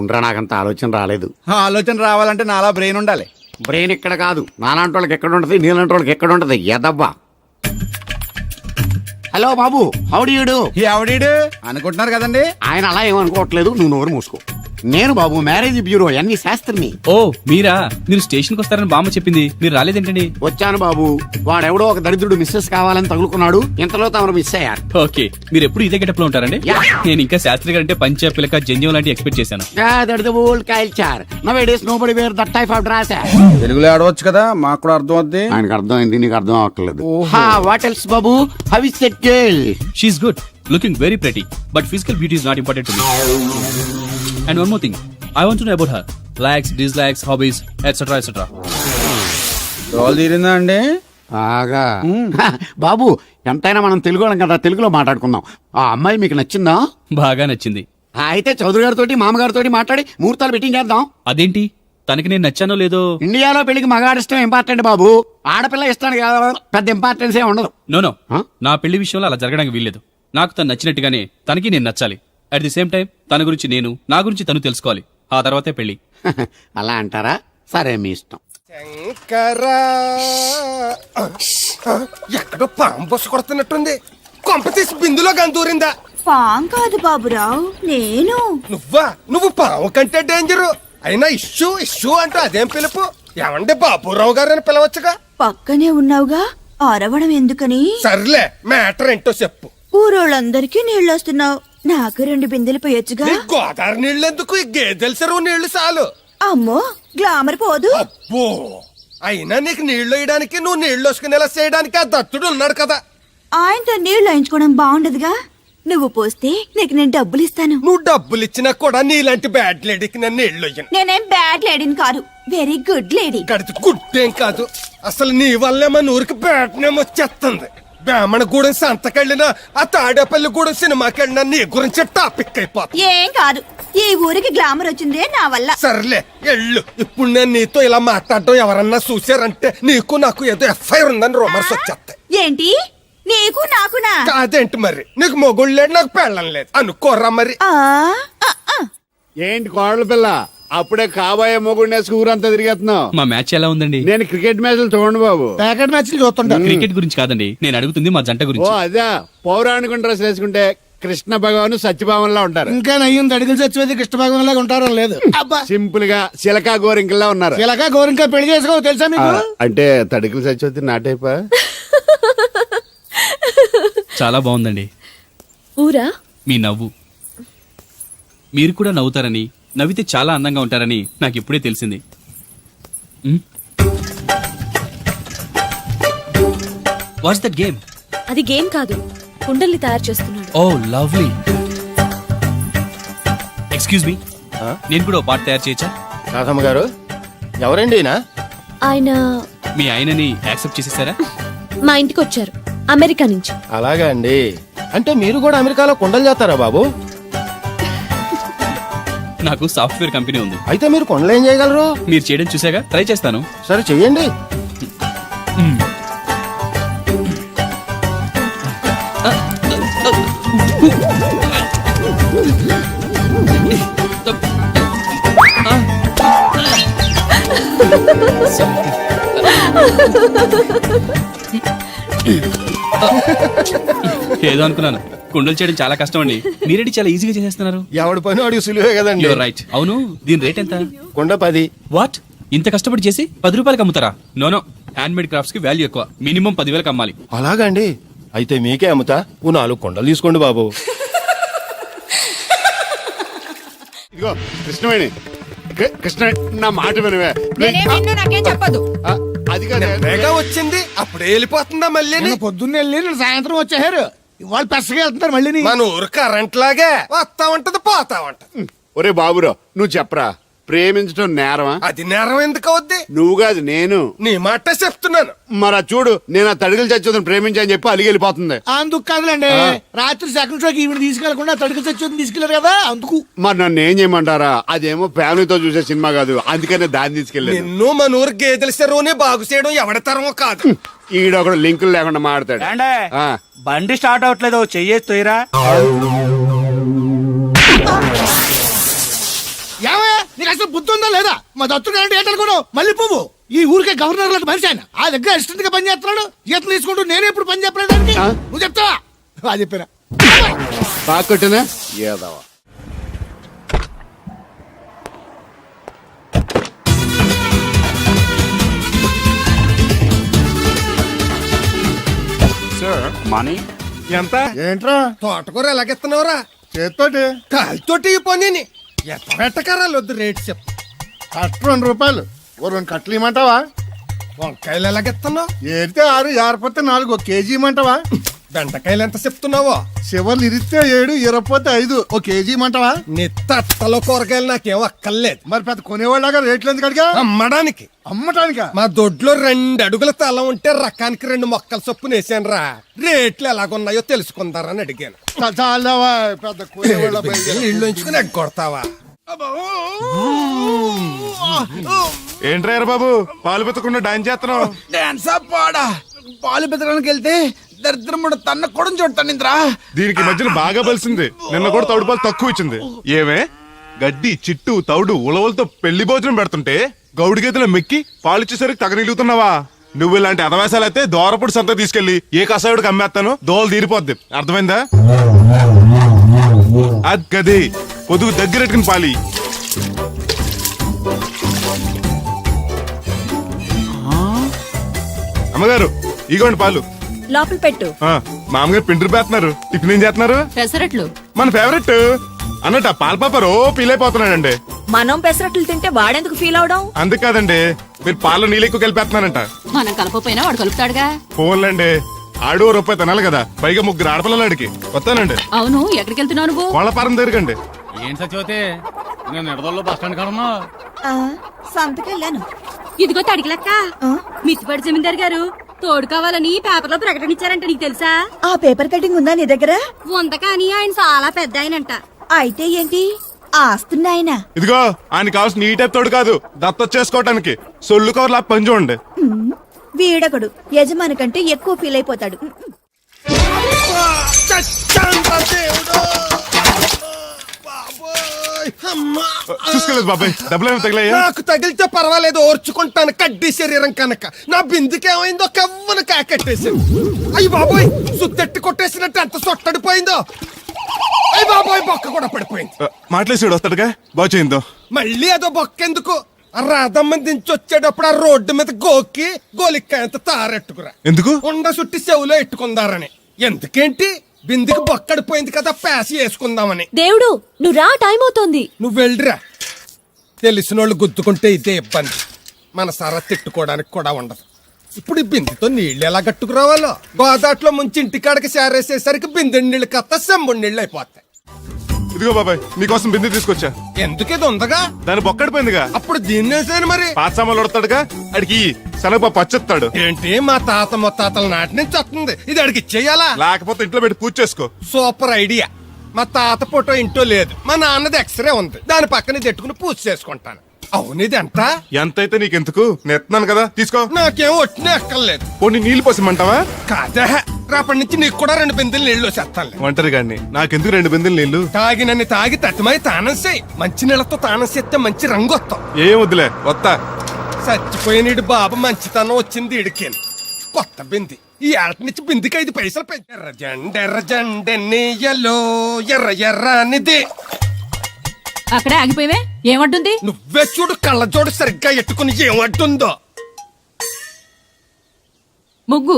ఉండరా, నాకంత ఆలోచన రాలేదు. ఆలోచన రావాలంటే నాలా బ్రెయిన్ ఉండాలి. బ్రెయిన్ ఇక్కడ కాదు, నాలాంటి వాళ్ళకి ఎక్కడ ఉంటది, నీలాంటి వాళ్ళకి ఎక్కడ ఉంటది ఎదవ్వా. హలో బాబు, హౌడీ యూడు? ఎవడీడు అనుకుంటున్నారు కదండి. ఆయన అలా ఏమనుకోవట్లేదు, నువ్వు నోరు మూసుకో. నేను బాబు మ్యారేజ్ బ్యూరో ఎన్ని శాస్త్రిని. ఓ మీరా? మీరు స్టేషన్కి వస్తారని బామ్మ చెప్పింది, మీరు రాలేదేంటండి? వచ్చాను బాబు, వాడెవడో ఒక దరిద్రుడు మిస్సెస్ కావాలని తగులుకున్నాడు, ఇంతలో తమరు మిస్ అయ్యారు. ఓకే, మీరు ఎప్పుడు ఇదే గెటప్ లో ఉంటారండి? నేను ఇంకా శాస్త్రి గారు అంటే పంచ పిలక జంజం లాంటి ఎక్స్పెక్ట్ చేశాను. తెలుగులో ఆడవచ్చు కదా, మాకు కూడా అర్థం అవుద్ది. ఆయనకు అర్థమైంది, నీకు అర్థం అవ్వట్లేదు. వాట్ ఎల్స్ బాబు? How is that girl? She is good, looking very pretty, but physical beauty is not important to me. And one more thing, I want to know about her likes, dislikes, hobbies, etc. etc. Role తీరిందా అండి? బాగా. బాబు ఎంతైనా మనం తెలుగు వాళ్ళం కదా, తెలుగులో మాట్లాడుకుందాం. ఆ అమ్మాయి మీకు నచ్చిందా? బాగా నచ్చింది. అయితే చౌదరి గారితో మామగారితో మాట్లాడి ముహూర్తాలు పెట్టింగ్ చేద్దాం. అదేంటి, తనకి నేను నచ్చానో లేదో? ఇండియాలో పెళ్లికి మగాడి ఇష్టం ఇంపార్టెంట్ బాబు, ఆడపిల్ల ఇష్టానికి పెద్ద ఇంపార్టెన్స్ ఏ ఉండదు. నో నా పెళ్లి విషయంలో అలా జరగడానికి వీల్లేదు. నాకు తను నచ్చినట్టుగానే తనకి నేను నచ్చాలి. అట్ ది సేమ్ టైం తన గురించి నేను, నా గురించి తను తెలుసుకోవాలి. ఆ తర్వాతే పెళ్లి. అలా అంటారా? సరే మీ ఇష్టం. శంకరా, ఎక్కడో పాము బొస్సు కొడుతున్నట్టుంది. కొంప తీసి బిందులో గందూరిందా? పాం కాదు బాబురావు, నేను. నువ్వు పాము కంటే డేంజరు. అయినా ఇష్యూ ఇష్యూ అంటూ అదేం పిలుపు? ఏమండి బాబురావు గారు అని పిలవచ్చుగా. పక్కనే ఉన్నావుగా, అరవడం ఎందుకని? సర్లే, మ్యాటర్ ఏంటో చెప్పు. ఊరోళ్ళందరికీ నీళ్ళొస్తున్నావు, నాకు 2 బిందెలు పోయొచ్చుగా. ఈ గోదావరి నీళ్ళు ఎందుకు? ఈ గేదెల చెరువు నీళ్లు చాలు. అమ్మో, గ్లామర్ పోదు. అబ్బో, అయినా నీకు నీళ్లు వేయడానికి, నువ్వు నీళ్లు వసుకునేలా చేయడానికి ఆ దత్తుడు ఉన్నాడు కదా. ఆయనతో నీళ్లు వేయించుకోవడం బాగుండదుగా. నువ్వు పోస్తే నీకు నేను డబ్బులు ఇస్తాను. నువ్వు డబ్బులు ఇచ్చినా కూడా నీలాంటి బ్యాడ్ లేడీకి నేను నీళ్లు ఇయ్యను. నేనేం బ్యాడ్ లేడీని కాదు, వెరీ గుడ్ లేడీ. గడిచి గుడ్డేం కాదు, అసలు నీ వల్లే మన ఊరికి బ్యాడ్ నేమ్ వచ్చేస్తుంది. బ్రాహ్మణగూడెం సంతకెళ్ళినా, ఆ తాడేపల్లిగూడెం సినిమాకెళ్ళినా నీ గురించి టాపిక్ అయిపోతుంది. ఏం కాదు, ఈ ఊరికి గ్లామర్ వచ్చిందే నా వల్ల. సర్లే ఎళ్ళు. ఇప్పుడు నేను నీతో ఇలా మాట్లాడటం ఎవరన్నా చూసారంటే నీకు నాకు ఏదో ఎఫ్ఐఆర్ ఉందని రూమర్స్ వచ్చేస్తాయి. ఏంటి, నీకు నాకునా? కాదేంటి మరి, నీకు మొగుళ్ళు లేడు, నాకు పెళ్ళం లేదు అనుకోరా మరి. ఏంటి కోడల పిల్ల, అప్పుడే కాబోయే మొగుడినే ఊరంతా తిరిగేస్తున్నావు. మా మ్యాచ్ ఎలా ఉందండి? నేను క్రికెట్ మ్యాచ్లు చూడండి బాబు. ప్యాకెట్ మ్యాచ్లు చూస్తుంటా. క్రికెట్ గురించి కాదండి నేను అడుగుతుంది, మా జంట ఓ గురించి. అదే, పౌరాణిక డ్రెస్ వేసుకుంటే కృష్ణ భగవాన్ సత్యభావంలా ఉంటారు. ఇంకా నయ్యం తడిగిలు చచ్చిపోతే కృష్ణ భాగం లాగా ఉంటారో లేదు. అబ్బా, సింపుల్ గా చిలకా గోరింకల్లా ఉన్నారు. ఇలాగా గోరింకా పెళ్లి చేసుకో తెలుసా మీకు? అంటే తడికలు చచ్చిపోతే నాటైపా. చాలా బాగుందండి. ఊరా? మీ నవ్వు, మీరు కూడా నవ్వుతారని, నవ్వితే చాలా అందంగా ఉంటారని నాకు ఇప్పుడే తెలిసింది. What's that game? అది గేమ్ కాదు, కుండల్ని తయారు చేస్తున్నాడు. Oh lovely. ఎక్స్క్యూజ్ మీ, నేను కూడా ఓ పాట తయారు చేయొచ్చా? రాధమ్మ గారు, ఎవరండి? ఆయన మీ ఆయనని యాక్సెప్ట్ చేసేసారా? మా ఇంటికి వచ్చారు, అమెరికా నుంచి. అలాగా అండి, అంటే మీరు కూడా అమెరికాలో కొండలు చేస్తారా బాబు? నాకు సాఫ్ట్వేర్ కంపెనీ ఉంది. అయితే మీరు కొండలు ఏం చేయగలరు? మీరు చేయడం చూసాగా, ట్రై చేస్తాను. సరే చెయ్యండి. ఏదో అనుకున్నాను, కుండలు చేయడం చాలా కష్టం అండి. మీరేంటి చాలా ఈజీగా చేసేస్తున్నారు. ఎవడి పని వాడికి సులువే కదండి. You're right. అవును, దీని రేట్ ఎంత? కొండ 10. వాట్, ఇంత కష్టపడి చేసి 10 రూపాయలకి అమ్ముతారా? నో, హ్యాండ్ మేడ్ క్రాఫ్ట్స్ కి వాల్యూ ఎక్కువ, మినిమం 10,000కి అమ్మాలి. అలాగా అండి, అయితే మీకే అమ్ముతా. ఓ 4 కొండలు తీసుకోండి బాబు. ఇదిగో కృష్ణవేణి కృష్ణ నా మాట వినవే నాకేం చెప్పదు. ఆ, అది కాదు వేగా వచ్చింది అప్పుడే వెళ్ళిపోతుందా మళ్ళీ నిన్న పొద్దున్న వెళ్ళి నిన్న సాయంత్రం వచ్చేసారు ఇవాళ పెసగా వెళ్తున్నారు మళ్ళీ మన ఊరు కరెంట్ లాగే వస్తా ఉంటది పోతా ఉంటది. ఒరే బాబురావు నువ్వు చెప్పరా, ప్రేమించడం నేరమా? అది నేరం ఎందుకు అవుద్ది? నువ్వు కాదు నేను. నీ మాట చెప్తున్నాను. మరి అది చూడు, నేను ఆ తడికలు చచ్చి ప్రేమించని చెప్పి అలిగి వెళ్ళిపోతుంది. అందుకు కాదులేండి రాత్రి సెకండ్ షోకి ఈవిడ తీసుకెళ్లకుండా తడుకు చచ్చి తీసుకెళ్లారు కదా అందుకు. మరి నన్ను ఏం చేయమంటారా? అదేమో ఫ్యామిలీతో చూసే సినిమా కాదు, అందుకనే దాన్ని తీసుకెళ్ళాను. నిన్ను మన ఊరు గేదెల చెరువుని బాగు చేయడం ఎవరి తరమో కాదు. ఈడ ఒకడు లింకులు లేకుండా మాడతాడు. ఆ. బండి స్టార్ట్ అవట్లేదు, చెయ్యేసి తోయరా. ఏమయ్యా నీకు అసలు బుద్ధి ఉందా లేదా? మా దత్తుడు అంటే ఏంటనుకోను మళ్ళీ పువ్వు ఈ ఊరికే గవర్నర్ లాంటి మనిషి ఆయన. ఆ దగ్గర అసిస్టెంట్ గా పని చేస్తున్నాడు, జీతం తీసుకుంటూ నేను ఎప్పుడు పని చెప్పలేదు దానికి. నువ్వు చెప్తావా? అది చెప్పారా బాగా కొట్టినా ఏదవా. మనీ ఎంత ఏంట్రా తోటకూర ఎలాగెత్తున్నావురా? చేత్తోటి కాలుతోటి పోనీ ఎట్టకరాలు వద్దు రేటు చెప్పు. కట్ట 2 రూపాయలు, ఓ 2 కట్టలు ఇమ్మంటావా? వంకాయలు ఎలాగెత్తున్నావు? ఏరితే 6, ఏరపోతే 4, 1 కేజీ ఇమ్మంటావా? బెండకాయలు ఎంత చెప్తున్నావో? చివర్లు ఇరిస్తే 7, ఇరపోతే 5, 1 కేజీ ఇమ్మంటావా? నీ తట్టలో కూరగాయలు నాకేం అక్కర్లేదు. మరి పెద్ద కొనేవాళ్ళగా రేట్లు ఎందుకు అడిగా? అమ్మడానికి. అమ్మటానికా? మా దొడ్లో 2 అడుగుల తల ఉంటే రకానికి 2 మొక్కల చొప్పున వేసాను రా. రేట్లు ఎలాగున్నాయో తెలుసుకుందారని అడిగాను. చాలావా పెద్ద కొనేవాళ్ళ ఇల్లు ఉంచుకుని ఎగ్గొడతావా? ఏంట్రా బాబు పాలు పెత్తకుండా డాన్స్ చేస్తున్నావు? డాన్స్ పాడా పాలు పెతకడానికి వెళ్తే దరిద్రముడు తన్న కొడం చూడతానింద్రా. దీనికి మధ్యన బాగా బలిసింది. నిన్న కూడా తౌడు పాలు తక్కువ ఇచ్చింది. ఏమే గడ్డి చిట్టు తౌడు ఉలవలతో పెళ్లి భోజనం పెడుతుంటే గౌడి గేదెలో మెక్కి పాలిచ్చేసరికి తగనిలుగుతున్నావా? నువ్వు ఇలాంటి అదవేశాలు అయితే దోరపుడు సంత తీసుకెళ్లి ఏ కసాయుడికి అమ్మేస్తాను, దోలు తీరిపోద్ది. అర్థమైందా? అది గది పొదుగు దగ్గరెట్టుకుని పాలి. అమ్మగారు ఇగోండి పాలు. లోపల పెట్టు. మామగారు పిండి పేస్తున్నారు. టిఫిన్ ఏం చేస్తున్నారు? పెసరట్లు. మన ఫేవరెట్ అన్నట్టు ఆ పాల పాప రో ఫీల్ అయిపోతున్నాడండి. మనం పెసరట్లు తింటే వాడెందుకు ఫీల్ అవడం? అందుకు కాదండి, మీరు పాలు నీళ్ళు ఎక్కువ కలిపేస్తున్నారంట. మనం కలపపోయినా వాడు కలుపుతాడుగా. ఫోన్లండి, ఆడు రూపాయి తినాలి కదా, పైగా 3 ఆడపిల్లలు అడిగి వస్తానండి. అవును, ఎక్కడికి వెళ్తున్నావు నువ్వు? వాళ్ళ పారం దగ్గరకండి. ఏం సచివతే నేను నిడదల్లో బస్ స్టాండ్ కాడన్నా. సంతకెళ్ళాను. ఇదిగో తడికిలక్క, మిత్తిపడి జమీందార్ గారు తోడు కావాలని పేపర్లో ప్రకటన ఇచ్చారంట. నీకు తెలుసా? ఆ పేపర్ కటింగ్ ఉందా నీ దగ్గర? ఉంద కానీ ఆయన చాలా పెద్ద ఆయనంట. అయితే ఏంటి ఆస్తున్నాయన? ఇదిగో ఆయన కావాల్సిన ఈ టైప్ తోడు కాదు, దత్త చేసుకోవటానికి సొల్లు కవర్లా పని చూడండి. వీడకడు యజమాని కంటే ఎక్కువ ఫీల్ అయిపోతాడు. చూసుకోలేదు బాబాయ్, డబ్బులు ఏమి తగిలాయా? నాకు తగిలితే పర్వాలేదు, ఓర్చుకుంటాను. కడ్డీ శరీరం కనుక నా బిందుకేమైందో కవ్వను కాకెట్టేసింది. అయ్యి బాబోయ్, సుత్తెట్టి కొట్టేసినట్టు ఎంత సొట్టడిపోయిందో. అయ్యి బాబోయ్, బొక్క కూడా పడిపోయింది. మాట్లాడేసాడు వస్తాడుగా, బాగు చేయిందో. మళ్ళీ అదో బొక్కెందుకు? రాధమ్మ దించి వచ్చేటప్పుడు ఆ రోడ్డు మీద గోకి గోలిక్కాయంత తారెట్టుకురా. ఎందుకు? ఉండ సుట్టి చెవులో ఎట్టుకుందారని. ఎందుకేంటి? బిందుకి బొక్కడిపోయింది కదా, పేసి వేసుకుందామని. దేవుడు నువ్వు రా, టైం అవుతోంది. నువ్వు వెళ్ళిరా. తెలిసినోళ్ళు గుద్దుకుంటే ఇదే ఇబ్బంది. మన సర తిట్టుకోవడానికి కూడా ఉండదు. ఇప్పుడు ఈ బిందెతో నీళ్ళు ఎలా గట్టుకురావాలో? గోదాట్లో ముంచి ఇంటికాడకి సేరేసేసరికి బిందె నీళ్ళు కత్త సెంబుడి నీళ్ళు అయిపోతాయి. ఇదిగో బాబాయ్, నీకోసం బిందె తీసుకొచ్చా. ఎందుకు ఇది ఉందగా? దాని బొక్కడిపోయిందిగా. అప్పుడు దీన్నేసాను మరి. పాత సామాన్లు వడతాడుగా, అడిగి శనగ పచ్చొత్తాడు. ఏంటి మా తాత ముత్తాతల నాటి నుంచి వస్తుంది, ఇది అడిగి ఇచ్చేయాలా? లేకపోతే ఇంట్లో పెట్టి పూజ చేసుకో. Super idea. మా తాత ఫోటో ఇంట్లో లేదు, మా నాన్నది ఎక్స్రే ఉంది, దాని పక్కన తెట్టుకుని పూజ చేసుకుంటాను. అవును, ఇది ఎంత? ఎంతైతే నీకెందుకు, నెత్తున్నాను కదా, తీసుకో. నాకేం ఒట్టినే ఎక్కర్లేదు. పోనీ నీళ్ళు పోసిమంటావా? కాదా, రేపటి నుంచి నీకు కూడా 2 బిందెలు నీళ్ళు వచ్చేస్తాను. ఒంటరి గాని నాకెందుకు 2 బిందెలు నీళ్లు? తాగినన్ని తాగి తట్టుమై తానం చేయి. మంచి నీళ్ళతో తానం చేస్తే మంచి రంగు వస్తాం. ఏం వద్దులే, వస్తా. చచ్చిపోయినీడు బాబు మంచితనం వచ్చింది ఇడికేను. కొత్త బింది ఈ ఆట నుంచి బిందికి 5 పైసలు పెంచి. ఎర్రజెండెన్నీయలో ఎర్ర ఎర్రనిది. అక్కడే ఆగిపోయావే, ఏమంటుంది? నువ్వే చూడు, కళ్ళజోడు సరిగ్గా ఎట్టుకుని ఏమంటుందో. ముగ్గు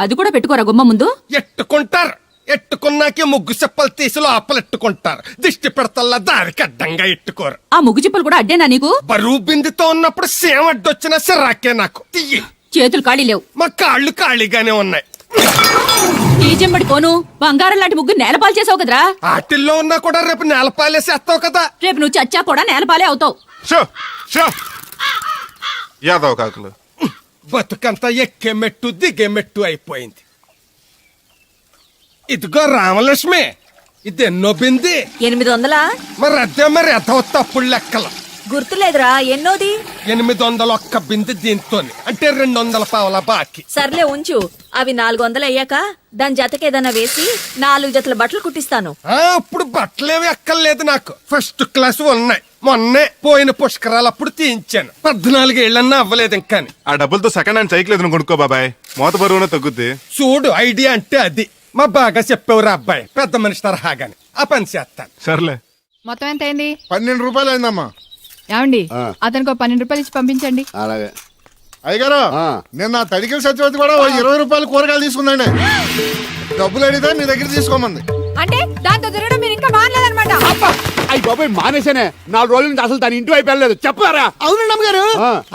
అది కూడా పెట్టుకోరా గుమ్మ ముందు. ఎట్టుకుంటారు. ఎట్టుకున్నాకే ముగ్గు చెప్పలు తీసి లోపలెట్టుకుంటారు. దిష్టి పెడతల్లా దారికి అడ్డంగా ఎట్టుకోరు. ఆ ముగ్గు చిప్పలు కూడా అడ్డేనా నీకు? బరువు బిందుతో ఉన్నప్పుడు సేమ అడ్డొచ్చినా సిరాకే నాకు. తీయి. చేతులు ఖాళీ లేవు. మా కాళ్ళు ఖాళీగానే ఉన్నాయి. ఈ చెంబడి పోను బంగారం లాంటి ముగ్గు నేలపాలు చేసావు కదరా. ఆటిల్లో ఉన్నా కూడా రేపు నేలపాలేసేస్తావు కదా. రేపు నువ్వు చచ్చా కూడా నేలపాలే అవుతావు. షో షో యాదవ్ కాకులు. బతుకంతా ఎక్కే మెట్టు దిగే మెట్టు అయిపోయింది. ఇదిగో రామలక్ష్మి, ఇది ఎన్నో బింది? 800. మరి అదే మరి ఎదవ తప్పుడు లెక్కలు. గుర్తులేదురా ఎన్నోది? 801 బింది దీంతో, అంటే 200 పావల బాకీ. సర్లే ఉంచు. అవి 400 అయ్యాక దాని జతకేదన్నా వేసి 4 జతల బట్టలు కుట్టిస్తాను. ఇప్పుడు బట్టలేవి ఎక్కర్లేదు నాకు. ఫస్ట్ క్లాస్ ఉన్నాయి. మొన్నే పోయిన పుష్కరాలు అప్పుడు తీయించాను. 14 ఏళ్ళన్నా అవ్వలేదు ఇంకా. ఆ డబ్బులతో సెకండ్ హ్యాండ్ సైకిల్ ఏదైనా కొనుక్కో బాబాయ్, మోత బరువునే తగ్గుద్ది. చూడు, ఐడియా అంటే అది. మా బాగా చెప్పేవారు అబ్బాయి, పెద్ద మనిషి తరహాగాని. ఆ పని చేస్తాను. సర్లే. మొత్తం ఎంత అయింది? 12 రూపాయలు అయిందమ్మా. ఏమండి, అతనికి 12 రూపాయలు ఇచ్చి పంపించండి. అలాగే అయ్యగారు, నిన్న తడికిల సత్యవతి కూడా 20 రూపాయలు కూరగాయలు తీసుకుందండి. డబ్బులు అడిగితే నీ దగ్గర తీసుకోమంది. అంటే దాంతో తిరగడం మీరు ఇంకా మానలేదన్నమాట. అయ్యి బాబాయ్ మానేశానే. 4 రోజుల నుంచి అసలు తన ఇంటి వైపు వెళ్ళలేదు. చెప్పారా? అవునండి అమ్మగారు,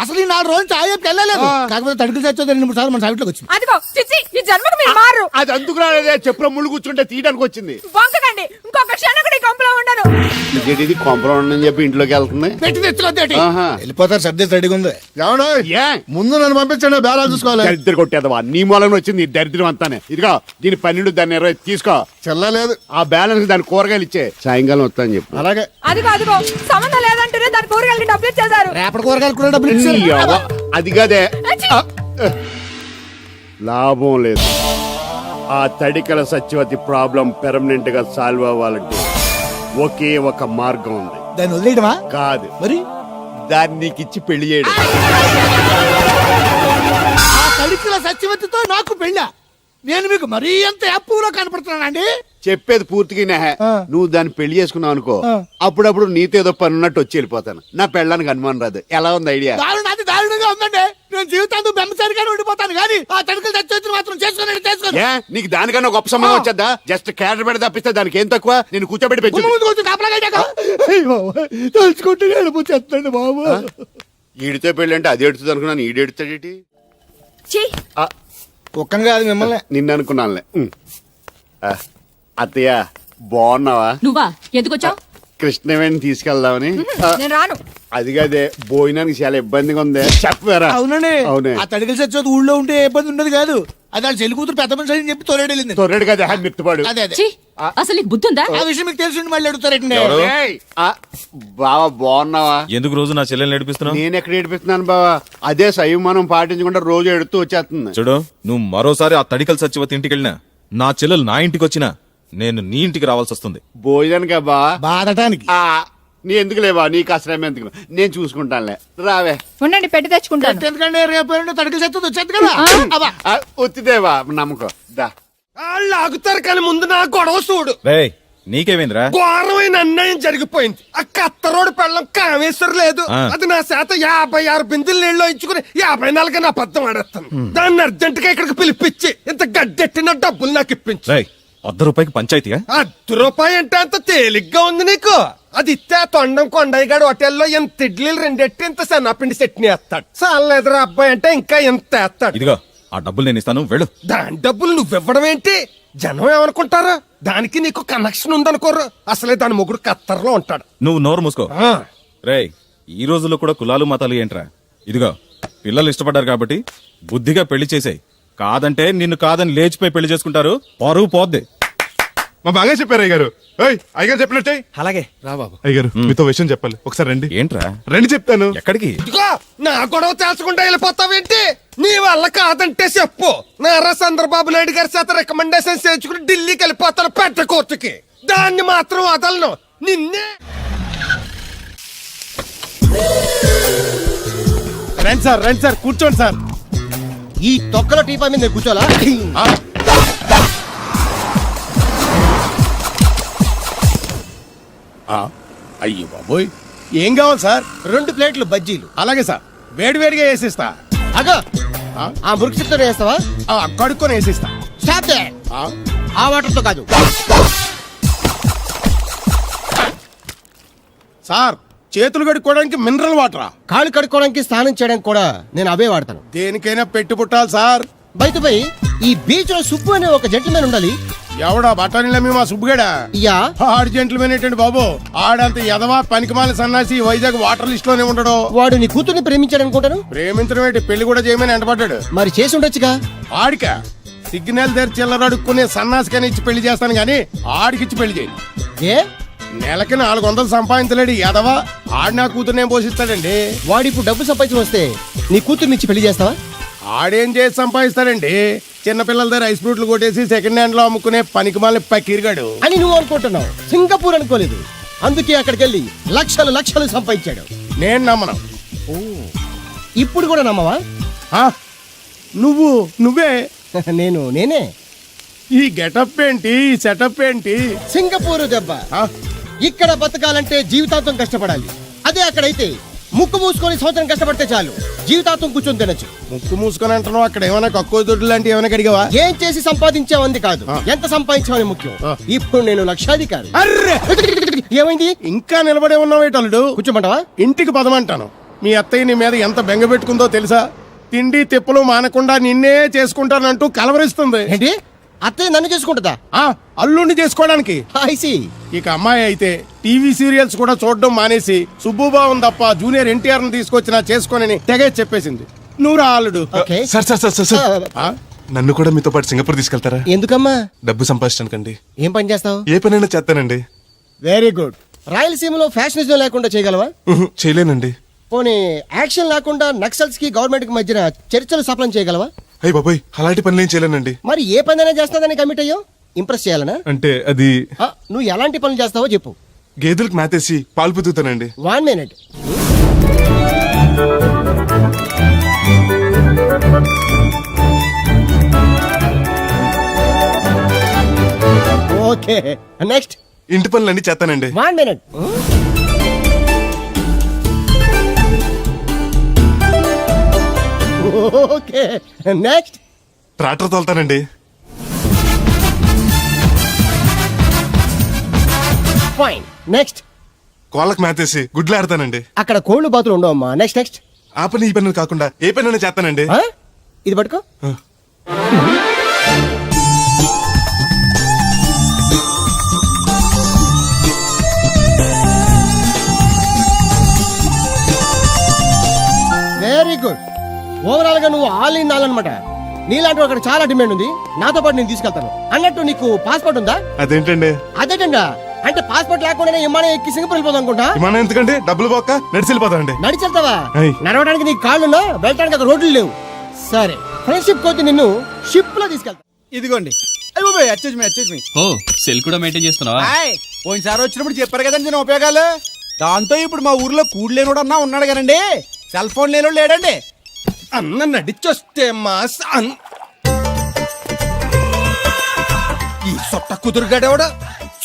అసలు ఈ 4 రోజులు చాయ్ వెళ్ళలేదు. కాకపోతే తడికిల సత్యవతి 2-3 సార్లు మన సైట్లోకి వచ్చింది. అదిగో చిచ్చి, ఈ జన్మకు మీరు మారు. అది అందుకు రాలేదే, చెప్పులో ముళ్ళు కూర్చుంటే తీయడానికి వచ్చింది. బొంకకండి, ఇంకొక క్షణం కూడా ఈ కొంపలో ఉండను. ఇది కొంపరం ఉండని చెప్పి ఇంట్లోకి వెళ్తుంది. పెట్టి తెచ్చుకోద్దేటి, ఆహా. వెళ్ళిపోతారు. సర్ది రెడీగా ఉంది. ఏమన్నా ముందు నన్ను పంపించండి, బేరాలు చూసుకోవాలి. దరిద్ర కొట్టేదవా, నీ మూలంగా వచ్చింది ఈ దరిద్రం అంతానే. ఇదిగో దీని 12, దాన్ని 20 తీసుకో. చెల్లలేదు. ఆ బ్యాలెన్స్ దాని కూరగాయలు ఇచ్చే, సాయంకాలం వస్తా అని చెప్పు. అలాగే. అదిగో అదిగో, సంబంధం లేదంటూనే దాని కూరగాయలకి డబ్బులు ఇచ్చేశారు. రేపటి కూరగాయలు కూడా డబ్బులు నీ ఇచ్చారు. అవ్వ, అది కదే లాభం లేదు. ఆ తడికల సత్యవతి ప్రాబ్లం పెర్మనెంట్ గా సాల్వ్ అవ్వాలంటే ఒకే ఒక మార్గం ఉంది. దాన్ని వదిలేయడమా? కాదు, మరి దాన్ని నీకు ఇచ్చి పెళ్లి చేయడం. ఆ తడికిల సత్యవతితో నాకు పెళ్ళా? నేను మీకు మరీ ఎంత యాప్లో కనపడుతున్నానండి? చెప్పేది పూర్తిగా నెహ. నువ్వు దాన్ని పెళ్లి చేసుకున్నావు అనుకో, అప్పుడప్పుడు నీతో ఏదో పని ఉన్నట్టు వచ్చి వెళ్ళిపోతాను. నా పెళ్ళానికి అనుమానం రాదు. ఎలా ఉంది ఐడియా? అది దారుణంగా ఉందండి. నేను జీవితాంతం బెమ్మసారిగానే ఉండిపోతాను కానీ ఆ తడికల సత్యవతిని మాత్రం చేసుకోండి. ఏ నీకు దానికన్నా గొప్ప సమయం వచ్చేద్దా? జస్ట్ క్యారెట్ పెడితే తప్పిస్తే దానికి ఏం తక్కువ? నేను కూర్చోబెట్టి పెంచు. తలుచుకుంటే వెళ్ళిపోతాడు బాబు. ఈడితో పెళ్ళి అంటే అది ఎడుతుంది అనుకున్నాను, ఈడు ఎడుతాడేటి? కుక్కను కాదు మిమ్మల్ని. నిన్ను అనుకున్నానులే. అత్తయ్య బాగున్నావా? నువ్వా? ఎందుకు వచ్చావు? కృష్ణవేణి తీసుకెళ్దామని. నేను రాను. అది కాదే, భోజనానికి చాలా ఇబ్బందిగా ఉంది. చెప్పారా? అవునండి. అవునే. ఆ తడికల సత్యవతి ఊళ్ళో ఉంటే ఏ ఇబ్బంది ఉండదు కాదు. అది వాళ్ళ చెల్లి కూతురు పెద్ద మనిషి అని చెప్పి తొర్రెడెళ్ళింది. తొర్రెడు కదా, మిత్తుపాడు. అదే అదే. ఛీ, అసలు నీకు బుద్ధి ఉందా? ఆ విషయం మీకు తెలిసి మళ్ళీ అడుగుతారండి. బావా బాగున్నావా? ఎందుకు రోజు నా చెల్లెల్ని నడిపిస్తున్నావు? నేను ఎక్కడ ఏడిపిస్తున్నాను బావా? అదే సంయమనం పాటించకుండా రోజు ఎడుతూ వచ్చేస్తుంది. చూడు, నువ్వు మరోసారి ఆ తడికల సత్యవతి ఇంటికి వెళ్ళినా, నా చెల్లెలు నా ఇంటికి వచ్చినా, నేను నీ ఇంటికి రావాల్సి వస్తుంది. భోజనానికి బా బాధటానికి. నీ ఎందుకు లేవా? నీకు అసలు ఎందుకు, నేను చూసుకుంటానులే. రావే. ఉండండి, పెట్టి తెచ్చుకుంటాను. ఎందుకంటే రేపు తడికల సత్యవతి వచ్చేది కదా. ఒత్తిదేవా నమ్మకం. దా వాళ్ళు ఆగుతారు కానీ ముందు నా గొడవ చూడు. రేయ్, నీకేమైందిరా? ఘోరమైన అన్యాయం జరిగిపోయింది. ఆ కత్తరోడు పెళ్ళం కామేశ్వర లేదు. అది నా చేత 56 బిందులు నీళ్ళు ఇచ్చుకుని 54 నా అబద్ధం ఆడేస్తాను. దాన్ని అర్జెంట్ గా ఇక్కడికి పిలిపించి ఇంత గడ్డెట్టిన డబ్బులు నాకు ఇప్పించు. రేయ్, ₹100 పంచాయతీగా? ₹1 అంటే అంత తేలిగ్గా ఉంది నీకు? అది ఇస్తే తొండం కొండయ్యగాడు హోటల్లో ఎంత ఇడ్లీలు 2 ఎట్టి ఇంత సన్నపిండి చట్నీ వేస్తాడు. చాలేదురా అబ్బాయి అంటే ఇంకా ఎంత వేస్తాడు. ఇదిగో ఆ డబ్బులు నేను ఇస్తాను, వెళ్ళు. దాని డబ్బులు నువ్వివ్వడం ఏంటి? జనం ఏమనుకుంటారు? దానికి నీకు కనెక్షన్ ఉందనుకోరు. అసలే దాని మొగుడు కత్తర్లో ఉంటాడు. నువ్వు నోరు మూసుకో. రేయ్, ఈ రోజుల్లో కూడా కులాలు మతాలు ఏంట్రా? ఇదిగో, పిల్లలు ఇష్టపడ్డారు కాబట్టి బుద్ధిగా పెళ్లి చేసేయ్. కాదంటే నిన్ను కాదని లేచిపోయి పెళ్లి చేసుకుంటారు, పరువు పోద్ది. మా బాగా చెప్పారు అయ్యగారు. అయ్యగారు చెప్పినట్టే. అలాగే. రా బాబు. అయ్యగారు మీతో విషయం చెప్పాలి, ఒకసారి రండి. ఏంట్రా? రండి చెప్తాను. ఎక్కడికి? ఇదిగో, నా గొడవ తేల్చకుండా వెళ్ళిపోతావేంటి? నీ వల్ల కాదంటే చెప్పు. నారా చంద్రబాబు నాయుడు గారి చేత రికమెండేషన్ చేయించుకుని ఢిల్లీకి వెళ్ళిపోతాను పెద్ద కోర్టుకి. దాన్ని మాత్రం వదలను. నిన్నే. రండి సార్ కూర్చోండి సార్. ఈ తొక్కల టీపా మీద కూర్చోలా? అయ్యో బాబోయ్, ఏం కావాలి సార్? 2 ప్లేట్లు బజ్జీలు. అలాగే సార్, వేడివేడిగా వేసిస్తా. అగో ఆ మురికి చిత్తం వేస్తావా? కడుక్కొని వేసిస్తా. Stop they. ఆ వాటర్తో కాదు. సార్ చేతులు కడుక్కోవడానికి మినరల్ వాటరా? కాళ్ళు కడుక్కోవడానికి స్నానం చేయడానికి కూడా నేను అవే వాడతాను. దేనికైనా పెట్టి పుట్టాలి సార్. బయటపై ఈ బీచ్ లో సుబ్బు అనే ఒక జెంటిల్మెన్ ఉండాలి. ఎవడా బఠానీలమ్మి మా సుబ్బుగడా? యా, ఆడు జెంట్లమెన్ ఏంటండి బాబు? ఆడంత ఎదవా పనికిమాల సన్నాసి వైజాగ్ వాటర్ లిస్ట్ లోనే ఉండడు. వాడు నీ కూతుర్ని ప్రేమించాడు అనుకుంటాను. ప్రేమించడం ఏంటి, పెళ్లి కూడా చేయమని ఎంటపడ్డాడు. మరి చేసి ఉండొచ్చుగా. ఆడిక సిగ్నల్ దగ్గర చిల్లర అడుక్కునే సన్నాసికని ఇచ్చి పెళ్లి చేస్తాను గానీ ఆడికిచ్చి పెళ్లి చేయి. ఏ నెలకి 400 సంపాదించలేడు ఎదవా. ఆడి నా కూతురు నేను పోషిస్తాడండి. వాడు ఇప్పుడు డబ్బు సంపాదించి వస్తే నీ కూతుర్ని ఇచ్చి పెళ్లి చేస్తావా? ఆడేం చేసి సంపాదిస్తాడండి? చిన్నపిల్లల దగ్గర ఐస్ ఫ్రూట్లు కొట్టేసి సెకండ్ హ్యాండ్ లో అమ్ముకునే పనికిమాల పకీర్గాడు అని నువ్వు అనుకుంటున్నావు. సింగపూర్ అనుకోలేదు. అందుకే అక్కడికి వెళ్ళి లక్షలు లక్షలు సంపాదించాడు. నేను నమ్మను. ఇప్పుడు కూడా నమ్మవా? ఆ? నువ్వే నేనే. ఈ గెటప్ ఏంటి, ఈ సెటప్ ఏంటి? సింగపూర్ దెబ్బ. ఆ? ఇక్కడ బతకాలంటే జీవితాంతం కష్టపడాలి. అదే అక్కడైతే ముక్కు మూసుకొని సంవత్సరం కష్టపడితే చాలు, జీవితాంతం కూర్చొని తినచ్చు. ముక్కు మూసుకొని అంటున్నావు. అక్కడ ఏమైనా కక్కువ దొడ్డు లాంటి ఏమైనా కడిగావా? ఏం చేసి సంపాదించావంది కాదు, ఎంత సంపాదించావని ముఖ్యం. ఇప్పుడు నేను లక్షాధికారి. అర్రే! ఏమైంది? ఇంకా నిలబడే ఉన్నావు అల్లుడు? కూర్చోమంటావా? ఇంటికి పదమంటాను. మీ అత్తయ్య నీ మీద ఎంత బెంగ పెట్టుకుందో తెలుసా? తిండి తిప్పలు మానకుండా నిన్నే చేసుకుంటానంటూ కలవరిస్తుంది. ఏంటి? అత్తయ్య నన్ను చేసుకుంటుందా? అల్లుడిని చేసుకోవడానికి. ఐసి. ఇక అమ్మాయి అయితే టీవీ సీరియల్స్ కూడా చూడడం మానేసి సుబ్బుబాబుని తప్ప జూనియర్ ఎన్టీఆర్ ని తీసుకొచ్చినా చేసుకోనని తెగే చెప్పేసింది. నువ్వు రా అల్లుడు. ఓకే. సార్ నన్ను కూడా మీతో పాటు సింగపూర్ తీసుకెళ్తారా? ఎందుకమ్మా? డబ్బు సంపాదించడానికండి. ఏం పని చేస్తావు? ఏ పనైనా చేస్తానండి. Very good. రాయలసీమలో ఫ్యాషనిజం లేకుండా చేయగలవా? చేయలేనండి. పోనీ యాక్షన్ లేకుండా నక్సల్స్ కి గవర్నమెంట్ కి మధ్యన చర్చలు సఫలం చేయగలవా? అయ్యి బాబాయ్, అలాంటి పనులు ఏం చేయలేనండి. మరి ఏ పనైనా చేస్తాదని కమిట్ అయ్యో? ఇంప్రెస్ చేయాలనా? అంటే అది నువ్వు ఎలాంటి పనులు చేస్తావో చెప్పు. గేదెలకు మేతేసి పాలు పుతుతానండి. 1 minute. Okay, next. ఇంటి పనులన్నీ చేస్తానండి. 1 minute. Okay, next. ట్రాక్టర్ తోలుతానండి. Fine, next. కోళ్ళకు మేతేసి గుడ్లు ఆడతానండి. అక్కడ కోళ్ళు బాతులు ఉండవమ్మా. Next next. ఆ పని ఈ పని కాకుండా ఏ పనైనా చేస్తానండి. ఇది పట్టుకో. Very good. ఓవరాల్ గా నువ్వు ఆల్ ఇన్ ఆల్ అనమాట. నీలాంటి అక్కడ చాలా డిమాండ్ ఉంది. నాతో పాటు నేను తీసుకెళ్తాను. అన్నట్టు నీకు పాస్పోర్ట్ ఉందా? అదేంటండి? అదేటండా అంటే పాస్పోర్ట్ లేకుండానే విమానం ఎక్కి సింగపూర్ వెళ్ళిపోదాం అనుకుంటా. విమానం ఎందుకండి? డబ్బులు పోక నడిచి వెళ్ళిపోతానండి. నడిచి వెళ్తావా? అయ్. నడవడానికి నీకు కాళ్ళున్నా, వెళ్ళడానికి అక్కడ రోడ్లు లేవు. సరే, ఫ్రెండ్షిప్ కోతి నిన్ను షిప్ లో తీసుకెళ్తా. ఇదిగోండి. అచ్చేజ్ మీ ఓ సెల్ కూడా మెయింటైన్ చేస్తున్నావా? పోయినసారి వచ్చినప్పుడు చెప్పారు కదండి నేను ఉపయోగాలు. దాంతో ఇప్పుడు మా ఊర్లో కూడలేనోడు అన్నా ఉన్నాడు కదండి. సెల్ ఫోన్ లేనోడు లేడండి. అన్న నడిచొస్తే మాస్ ఈ సొట్ట కుదురుగాడేవాడు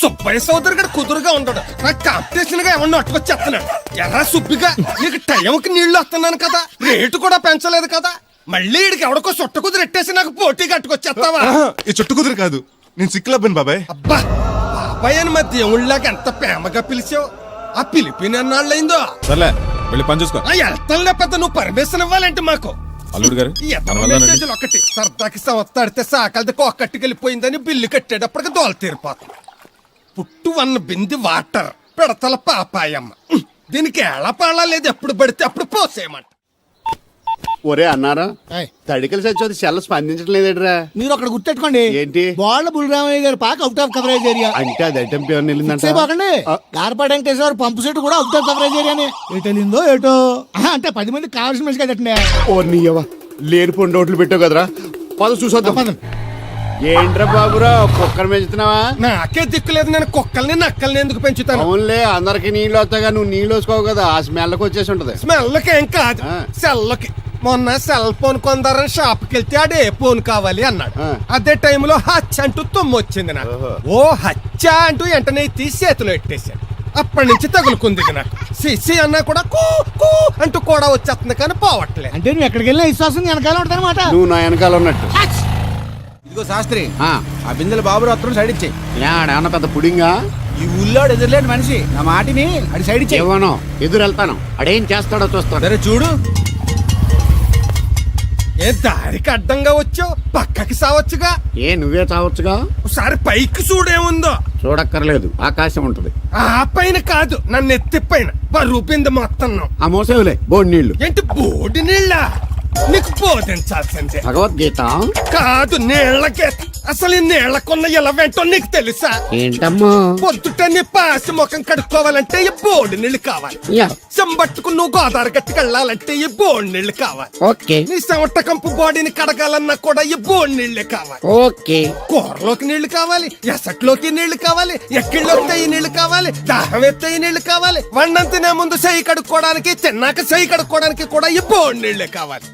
సుబ్బయ్య సోదరు గడు కుదురుగా ఉంటాడు. నాకు కాంపిటీషన్ గా ఏమన్నా అట్టుకొచ్చేస్తున్నాడు. ఎర్రా సుబ్బిగా, నీకు టైంకి నీళ్లు వస్తున్నాను కదా, రేటు కూడా పెంచలేదు కదా, మళ్ళీ ఇడికి ఎవడికో సొట్ట కుదురు ఎట్టేసి నాకు పోటీ కట్టుకొచ్చేస్తావా? ఈ చుట్టు కుదురు కాదు, నేను సిక్కులబ్బాను బాబాయ్. అబ్బా, బాబాయ్ అని మా దేవుళ్ళకి ఎంత ప్రేమగా పిలిచావు. ఆ పిలిపిన ఎన్నాళ్ళైందో. సర్లే వెళ్ళి పని చూసుకో. వెళ్తానులే పెద్ద, నువ్వు పర్మిషన్ ఇవ్వాలంటే మాకు. అల్లుడు గారు మెసేజ్లు ఒకటి సరదాకి సంవత్సరాడితే సాకలిది కోకట్టుకెళ్ళిపోయిందని బిల్లు కట్టేటప్పటికి దోల తీరిపోతుంది. పుట్టు 1 బింది వాటర్ పెడతల పాపాయమ్మ. దీనికి ఎలా పాడా లేదు, ఎప్పుడు పడితే అప్పుడు పోసేయమంట. ఒరే అన్నారా, తడికలు చచ్చి సెల్ల స్పందించడం లేదట్రా. మీరు అక్కడ గుర్తెట్టుకోండి. ఏంటి? బాళ్ళ బుల్రామయ్య గారి పాక అవుట్ ఆఫ్ కవరేజ్ ఏరియా. అంటే అది ఐటమ్ పేరు వెళ్ళిందంటే గార్పాడు వెంకటేశ్వర పంపు సెట్ కూడా అవుట్ ఆఫ్ కవరేజ్ ఏరియానే. ఎటు వెళ్ళిందో ఏటో. అంటే 10 మంది కావాల్సిన మనిషి కదటండి. ఓ నీయవా, లేని పొండి రోడ్లు పెట్టావు కదరా. పద చూసొద్దాం. ఏంట్రా బాబురా, కుక్కర్ పెంచుతున్నావా? నాకే దిక్కులేదు, నేను కుక్కల్ని నక్కల్ని ఎందుకు పెంచుతాను? అవునులే, అందరికి నీళ్ళు వస్తాగా నువ్వు నీళ్ళు వేసుకోవు కదా, ఆ స్మెల్కి వచ్చేసి ఉంటది. స్మెల్కి ఏం కాదు, సెల్లకి. మొన్న సెల్ ఫోన్ కొందరని షాప్కి వెళ్తే ఆడే ఫోన్ కావాలి అన్నాడు. అదే టైంలో హచ్చ అంటూ తుమ్ము వచ్చింది నాకు. ఓ హచ్చ అంటూ వెంటనే తీసి చేతిలో ఎట్టేశాడు. అప్పటి నుంచి తగులుకుంది నాకు. సిసి అన్నా కూడా కూ కూ అంటూ కూడా వచ్చేస్తుంది కానీ పోవట్లేదు. అంటే నువ్వు ఎక్కడికి వెళ్ళినా విశ్వాసం వెనకాల ఉంటానమాట. నువ్వు నా వెనకాల ఉన్నట్టు. ఇదిగో శాస్త్రి ఆ, ఆ బిందెల బాబు అత్తరం సైడ్ ఇచ్చేయి. ఏమన్నా పెద్ద పుడింగా ఈ ఊళ్ళో ఎదురులేని మనిషి నా మాటిని అది సైడ్ ఇచ్చేయి. ఇవ్వను, ఎదురు వెళ్తాను. అడేం చేస్తాడో చూస్తాను. సరే చూడు. ఏ దారికి అడ్డంగా వచ్చావు, పక్కకి సావచ్చుగా. ఏ నువ్వే చావచ్చుగా. ఒకసారి పైకి చూడేముందో. చూడక్కర్లేదు, ఆకాశం ఉంటది. ఆ పైన కాదు, నన్ను ఎత్తి పైన రూపింది మొత్తం. ఆ మోసేవులే బోడి నీళ్లు. ఏంటి బోడి నీళ్ళ? నీకు బోధించాల్సిందే. భగవద్గీత కాదు, నీళ్ళకే. అసలు ఈ నీళ్ళకున్న ఎలా వెంటో నీకు తెలుసా? ఏంటమ్మా? పొద్దుట నీ పాసి ముఖం కడుక్కోవాలంటే ఈ బోడి నీళ్లు కావాలి. యా. చెంబట్టుకు నువ్వు గోదావరి గట్టుకు వెళ్ళాలంటే ఈ బోడి నీళ్లు కావాలి. ఓకే నీ చెమట కంపు బాడీని కడగాలన్నా కూడా ఈ బోడి నీళ్లే కావాలి. ఓకే. కూరలోకి నీళ్లు కావాలి, ఎసట్లోకి నీళ్లు కావాలి, ఎక్కిళ్ళొస్తే ఈ నీళ్లు కావాలి, దాహం ఎత్తే ఈ నీళ్లు కావాలి. వండం తినే ముందు చెయ్యి కడుక్కోవడానికి, తిన్నాక చెయ్యి కడుక్కోవడానికి కూడా ఈ బోడి నీళ్లే కావాలి.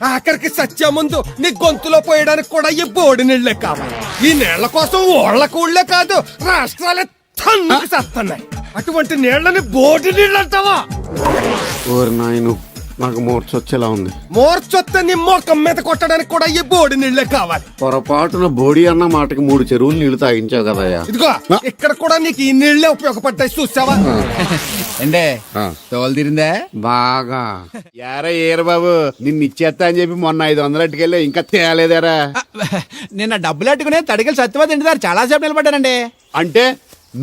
ఆఖరికి సత్య ముందు నీ గొంతులో పోయడానికి కూడా ఈ బోడి నీళ్లే కావాలి. ఈ నీళ్ల కోసం ఓళ్లకు ఊళ్ళే కాదు, రాష్ట్రాలే తన్నుకు చేస్తున్నాయి. అటువంటి నీళ్లని బోడి నీళ్ళు అంటావా? ఓరి నాయను, నాకు మూర్చొచ్చేలా ఉంది. మోర్చొత్తే నీ మొఖం మీద కొట్టడానికి కూడా ఈ బోడి నీళ్లే కావాలి. పొరపాటున బోడి అన్న మాటకి 3 చెరువులు నీళ్లు తాగించావు కదయ్యా. ఇదిగో ఇక్కడ కూడా నీకు ఈ నీళ్లే ఉపయోగపడ్డాయి, చూసావా? అంటే ఆ. తోలు తీరిందా? బాగా. యారా ఏరు బాబు, నిన్ను ఇచ్చేస్తా అని చెప్పి మొన్న 500 అట్టుకెళ్ళి ఇంకా తేలేదారా? నిన్న డబ్బులు అట్టుకునే తడికలు సత్యవతి ఇంటి దగ్గర చాలా సేపు నిలబడ్డానండి. అంటే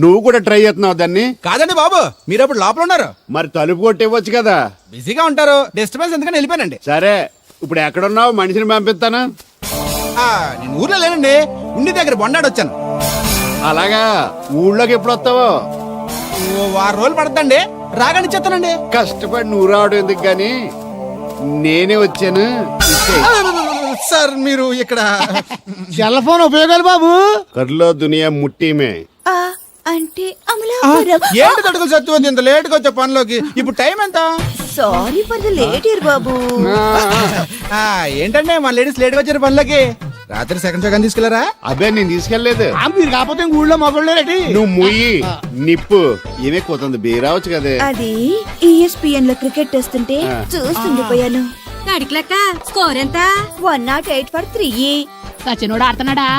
నువ్వు కూడా ట్రై చేస్తున్నావు దాన్ని? కాదండి బాబు, మీరు అప్పుడు లోపల ఉన్నారు. మరి తలుపు కొట్టేవచ్చు కదా. బిజీగా ఉంటారు, డిస్టర్బెన్స్ ఎందుకని వెళ్ళిపోయానండి. సరే, ఇప్పుడు ఎక్కడున్నావు? మనిషిని పంపిస్తాను. నేను ఊర్లో లేనండి, ఉండి దగ్గర బొండాడు వచ్చాను. అలాగా, ఊళ్ళోకి ఎప్పుడు వస్తావో? ఓ 6 రోజులు పడద్దండి, రాగానే చెప్తానండి. కష్టపడి నువ్వు రావడం ఎందుకు గాని నేనే వచ్చాను. సార్ మీరు ఇక్కడ సెల్ ఫోన్ ఉపయోగాలు బాబు. కర్లో దునియా ముట్టిమే. అంటే అమలాపురం. ఏంటి తడుకులు సత్యవతి ఇంత లేట్ గా వచ్చే పనిలోకి? ఇప్పుడు టైం ఎంత? Sorry for the late year బాబు. ఏంటంటే మన లేడీస్ లేట్ గా వచ్చారు పనిలోకి. రాత్రి సెకండ్ సెకండ్ తీసుకెళ్లారా? అబ్బే నేను తీసుకెళ్లేదు. మీరు కాకపోతే ఇంక ఊళ్ళో మగోళ్ళేటి. నువ్వు ముయ్యి నిప్పు ఏమే కోతుంది బీరావచ్చు కదే. అది ఈఎస్పిఎన్ లో క్రికెట్ టెస్తుంటే చూస్తుండిపోయాను. అడిగిలక్క స్కోర్ ఎంత? 108 for 3. సచినోడు ఆడుతున్నాడా?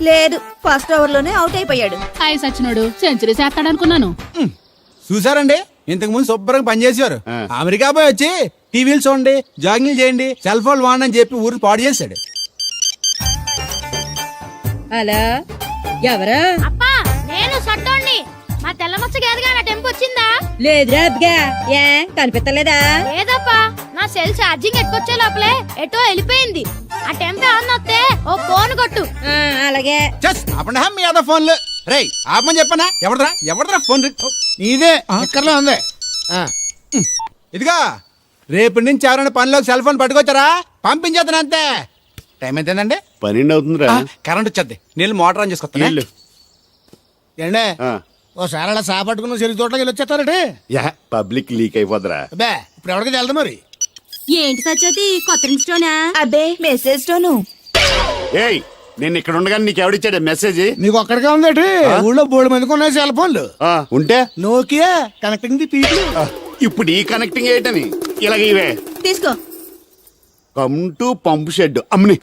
లేదు, ఫస్ట్ ఓవర్ లోనే అవుట్ అయిపోయాడు. హాయ్ సచినోడు సెంచరీ చేస్తాడు అనుకున్నాను. చూసారండి, ఇంతకు ముందు శుభ్రంగా పనిచేసేవారు. అమెరికా పోయి వచ్చి టీవీలు చూడండి, జాగింగ్లు చేయండి, సెల్ ఫోన్ వాడని చెప్పి ఊరు పాడు చేశాడు. అలా ఎవరా? అప్పా నేను సట్టోణ్ణి. మా తెల్లమచ్చ గేదగా నా టెంపు వచ్చిందా? లేదురా అబ్బిగా, ఏ కనిపించలేదా? లేదప్పా, నా సెల్ ఛార్జింగ్ ఎక్కొచ్చే లోపలే ఎటో వెళ్ళిపోయింది. ఆ టెంపు ఏమన్నా వస్తే ఓ ఫోన్ కొట్టు. అలాగే. అప్పుడు మీ అదో ఫోన్లు రేయ్ ఆపమని చెప్పనా? ఎవడరా ఫోన్? ఇదే ఎక్కర్లో ఉంది. ఇదిగా రేపటి నుంచి ఎవరైనా పనిలోకి సెల్ ఫోన్ పట్టుకొచ్చారా పంపించేస్తాను అంతే. టైం ఎంతేనండి? 12 అవుతుందిరా. కరెంట్ వచ్చేది, నీళ్ళు మోటార్ ఆన్ చేసుకొస్తాను. ఏండే ఓసారి అలా సాపట్టుకున్న చెరుకు తోటలోకి వెళ్ళి వచ్చేస్తారటే. Public leak అయిపోద్రా. అబ్బే ఇప్పుడు ఎవరికి వెళ్దాం మరి? ఏంటి సత్యవతి, కొత్త ఇన్స్టోనా? అబ్బే మెసేజ్ టోను. ఏయ్, నేను ఇక్కడ ఉండగానే నీకు ఎవడిచ్చాడు మెసేజ్? నీకు ఒక్కడికే ఉందేటి? ఊళ్ళో 3 మందికి ఉన్నాయి సెల్ ఫోన్లు. ఉంటే నోకియా కనెక్టింగ్ ది పీపుల్. ఇప్పుడు ఈ కనెక్టింగ్ ఏంటని ఇలాగ ఇవే తీసుకో. Come to pump shed. అమ్మని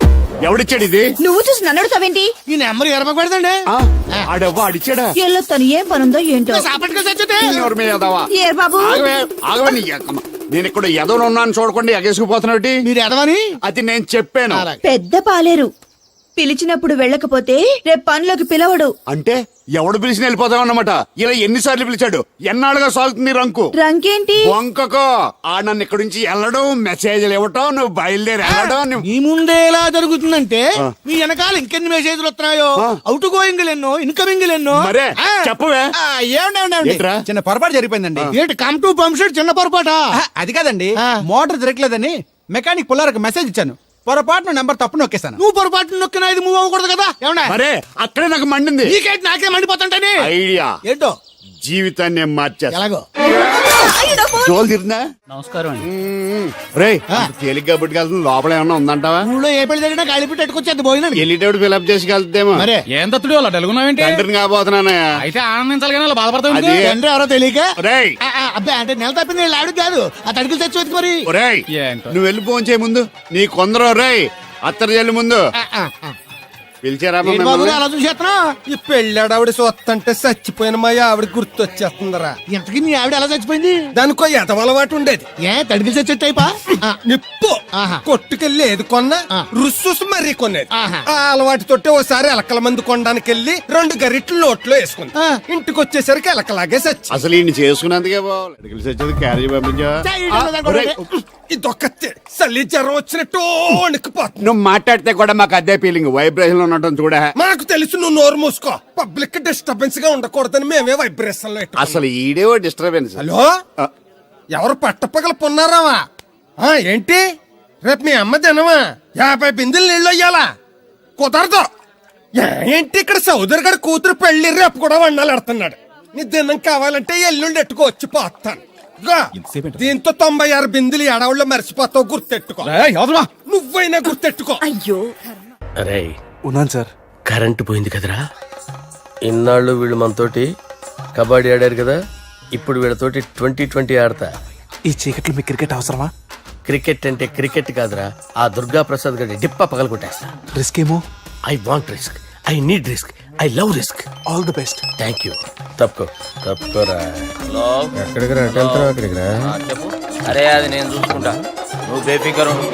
ఎవడిచ్చాడు ఇది? నువ్వు చూసి నన్ను అడుగుతావేంటి? ఈ నెంబర్ ఎరపక పెడతాండి. ఆడవ్వ అడిచాడా? ఎల్లో తను ఏం పనుందో ఏంటో. సాపట్టుకు సచ్చితే ఎవరి మీద ఎదవా? ఏ బాబు, ఆగవే నీ ఎక్కమ్మ. నేను ఇక్కడ ఎదవను ఉన్నాను చూడకుండా ఎగేసుకుపోతున్నాడు. మీరు ఎదవని అది నేను చెప్పాను. పెద్ద పాలేరు. పిలిచినప్పుడు వెళ్ళకపోతే రేపు పనిలోకి పిలవడు. అంటే ఎవడు పిలిచిన వెళ్ళిపోతామన్నమాట. ఇలా ఎన్నిసార్లు పిలిచాడు? ఎన్నాళ్ళుగా సాగుతుంది రంకు. రంకేంటి? వంకకో ఆ నన్ను ఇక్కడి నుంచి వెళ్ళడం, మెసేజ్లు ఇవ్వటం, నువ్వు బయలుదేరి వెళ్ళడం. మీ ముందే ఎలా జరుగుతుందంటే మీ వెనకాల ఇంకెన్ని మెసేజ్లు వస్తున్నాయో. అవుట్ గోయింగ్ ఎన్నో, ఇన్కమింగ్ ఎన్నో. మరే చెప్పవే. ఏంటరా చిన్న పొరపాటు జరిగిపోయిందండి. ఏంటి కమ్ టు పంప్ షెడ్ చిన్న పొరపాట? అది కాదండి, మోటార్ తిరగలేదని మెకానిక్ పుల్లారకు మెసేజ్ ఇచ్చాను. పొరపాటున నెంబర్ తప్పు నొక్కేస్తాను. నువ్వు పొరపాటు నొక్కినా ఇది మూవ్ అవ్వకూడదు కదా? ఏమన్నా మరే అక్కడే నాకు మండింది. నీకేంటి నాకే మండిపోతుంటని ఐడియా ఏంటో జీవితాన్ని మార్చేస్తా. ఎలాగో జోలు తిరుందా? నమస్కారం అండి. రే తేలిగ్గా పుట్టుకెళ్తుంది. లోపల ఏమన్నా ఉందంటావా? ఊళ్ళో ఏ పెళ్లి జరిగినా కాళీపిట్టి ఎట్టుకొచ్చేది భోజనం. వెళ్ళేటప్పుడు ఫిలప్ చేసి వెళ్తేమో. మరే ఏం తత్తుడు అలా తెలుగున్నావేంటి? తండ్రిని కాబోతున్నానయ్యా. అయితే ఆనందించాలి కానీ అలా బాధపడతావు అది తండ్రి ఎవరో తెలియక. రేయ్ అబ్బాయి అంటే నెల తప్పింది ఆవిడ కాదు, ఆ తడికలు తెచ్చి వెతుకు మరి. రేయ్ ఏంటో. నువ్వు వెళ్ళి ఫోన్ చేయ ముందు. నీ కొందరు రేయ్ అత్తరు చెల్లి ముందు. పిలిచారా ఏంటి బాబు అలా చూసేస్తున్నా? ఈ పెళ్ళాడావిడ సొత్తంటే చచ్చిపోయిన మా ఆవిడ గుర్తొచ్చేస్తుందరా. ఇంతకీ మీ ఆవిడ ఎలా చచ్చిపోయింది? దానికో ఎదవలవాటు ఉండేది. ఏ తడికి చచ్చే టైపా? నిప్పు ఆహా. కొట్టుకెళ్ళి ఏది కొన్నా రుస్సుస్ మరీ కొనేది. ఆహా. ఆ అలవాటుతోటే ఓసారి ఎలకల మందు కొనడానికి వెళ్ళి 2 గరిట్లు నోట్లో వేసుకుంది. ఇంటికి వచ్చేసరికి ఎలకలాగే సచ్చి. అసలు ఈయన చేసుకున్నందుకే బాగా క్యారేజ్ పంపించా. ఇదొక చలి జ్వరం వచ్చినట్టు వణికిపోతుంది. నువ్వు మాట్లాడితే కూడా మాకు అదే ఫీలింగ్, వైబ్రేషన్ లో ఉండటం చూడ. మాకు తెలుసు, నువ్వు నోరు మూసుకో. పబ్లిక్ డిస్టర్బెన్స్ గా ఉండకూడదని మేమే వైబ్రేషన్ లో పెట్టాం. అసలు ఈడే డిస్టర్బెన్స్. హలో, ఎవరు పట్టపగల పొన్నారావా? ఏంటి రేపు మీ అమ్మ తినవా? 50 బిందెలు నీళ్ళు అయ్యాలా? కుదరదు. ఏంటి ఇక్కడ సౌదరి గారి కూతురు పెళ్లి రేపు కూడా వండాలి ఎడుతున్నాడు. నీ దినం కావాలంటే ఎల్లుండి ఎట్టుకోవచ్చు పోతాను. దీంతో 96 బిందులు ఎడవుల్లో మర్చిపోతావు, గుర్తెట్టుకో. నువ్వైనా గుర్తెట్టుకో. అయ్యో అరే ఉన్నాను సార్. కరెంటు పోయింది కదరా. ఇన్నాళ్ళు వీళ్ళు మనతోటి కబడ్డీ ఆడారు కదా, ఇప్పుడు వీళ్ళతోటి 2020 ఆడతా. ఈ చీకట్లో మీ క్రికెట్ అవసరమా? క్రికెట్ అంటే క్రికెట్ కాదురా, ఆ దుర్గా ప్రసాద్ గారి డిప్ప పగల కొట్టేస్తా. రిస్క్ ఏమో. I want risk, I need risk, I love risk. All the best. Thank you. తప్పుకోరా. ఎక్కడికి రా? అక్కడికి రా. చెప్పు. అరే అది నేను చూసుకుంటా, నువ్వు బేఫికర్ ఉండు.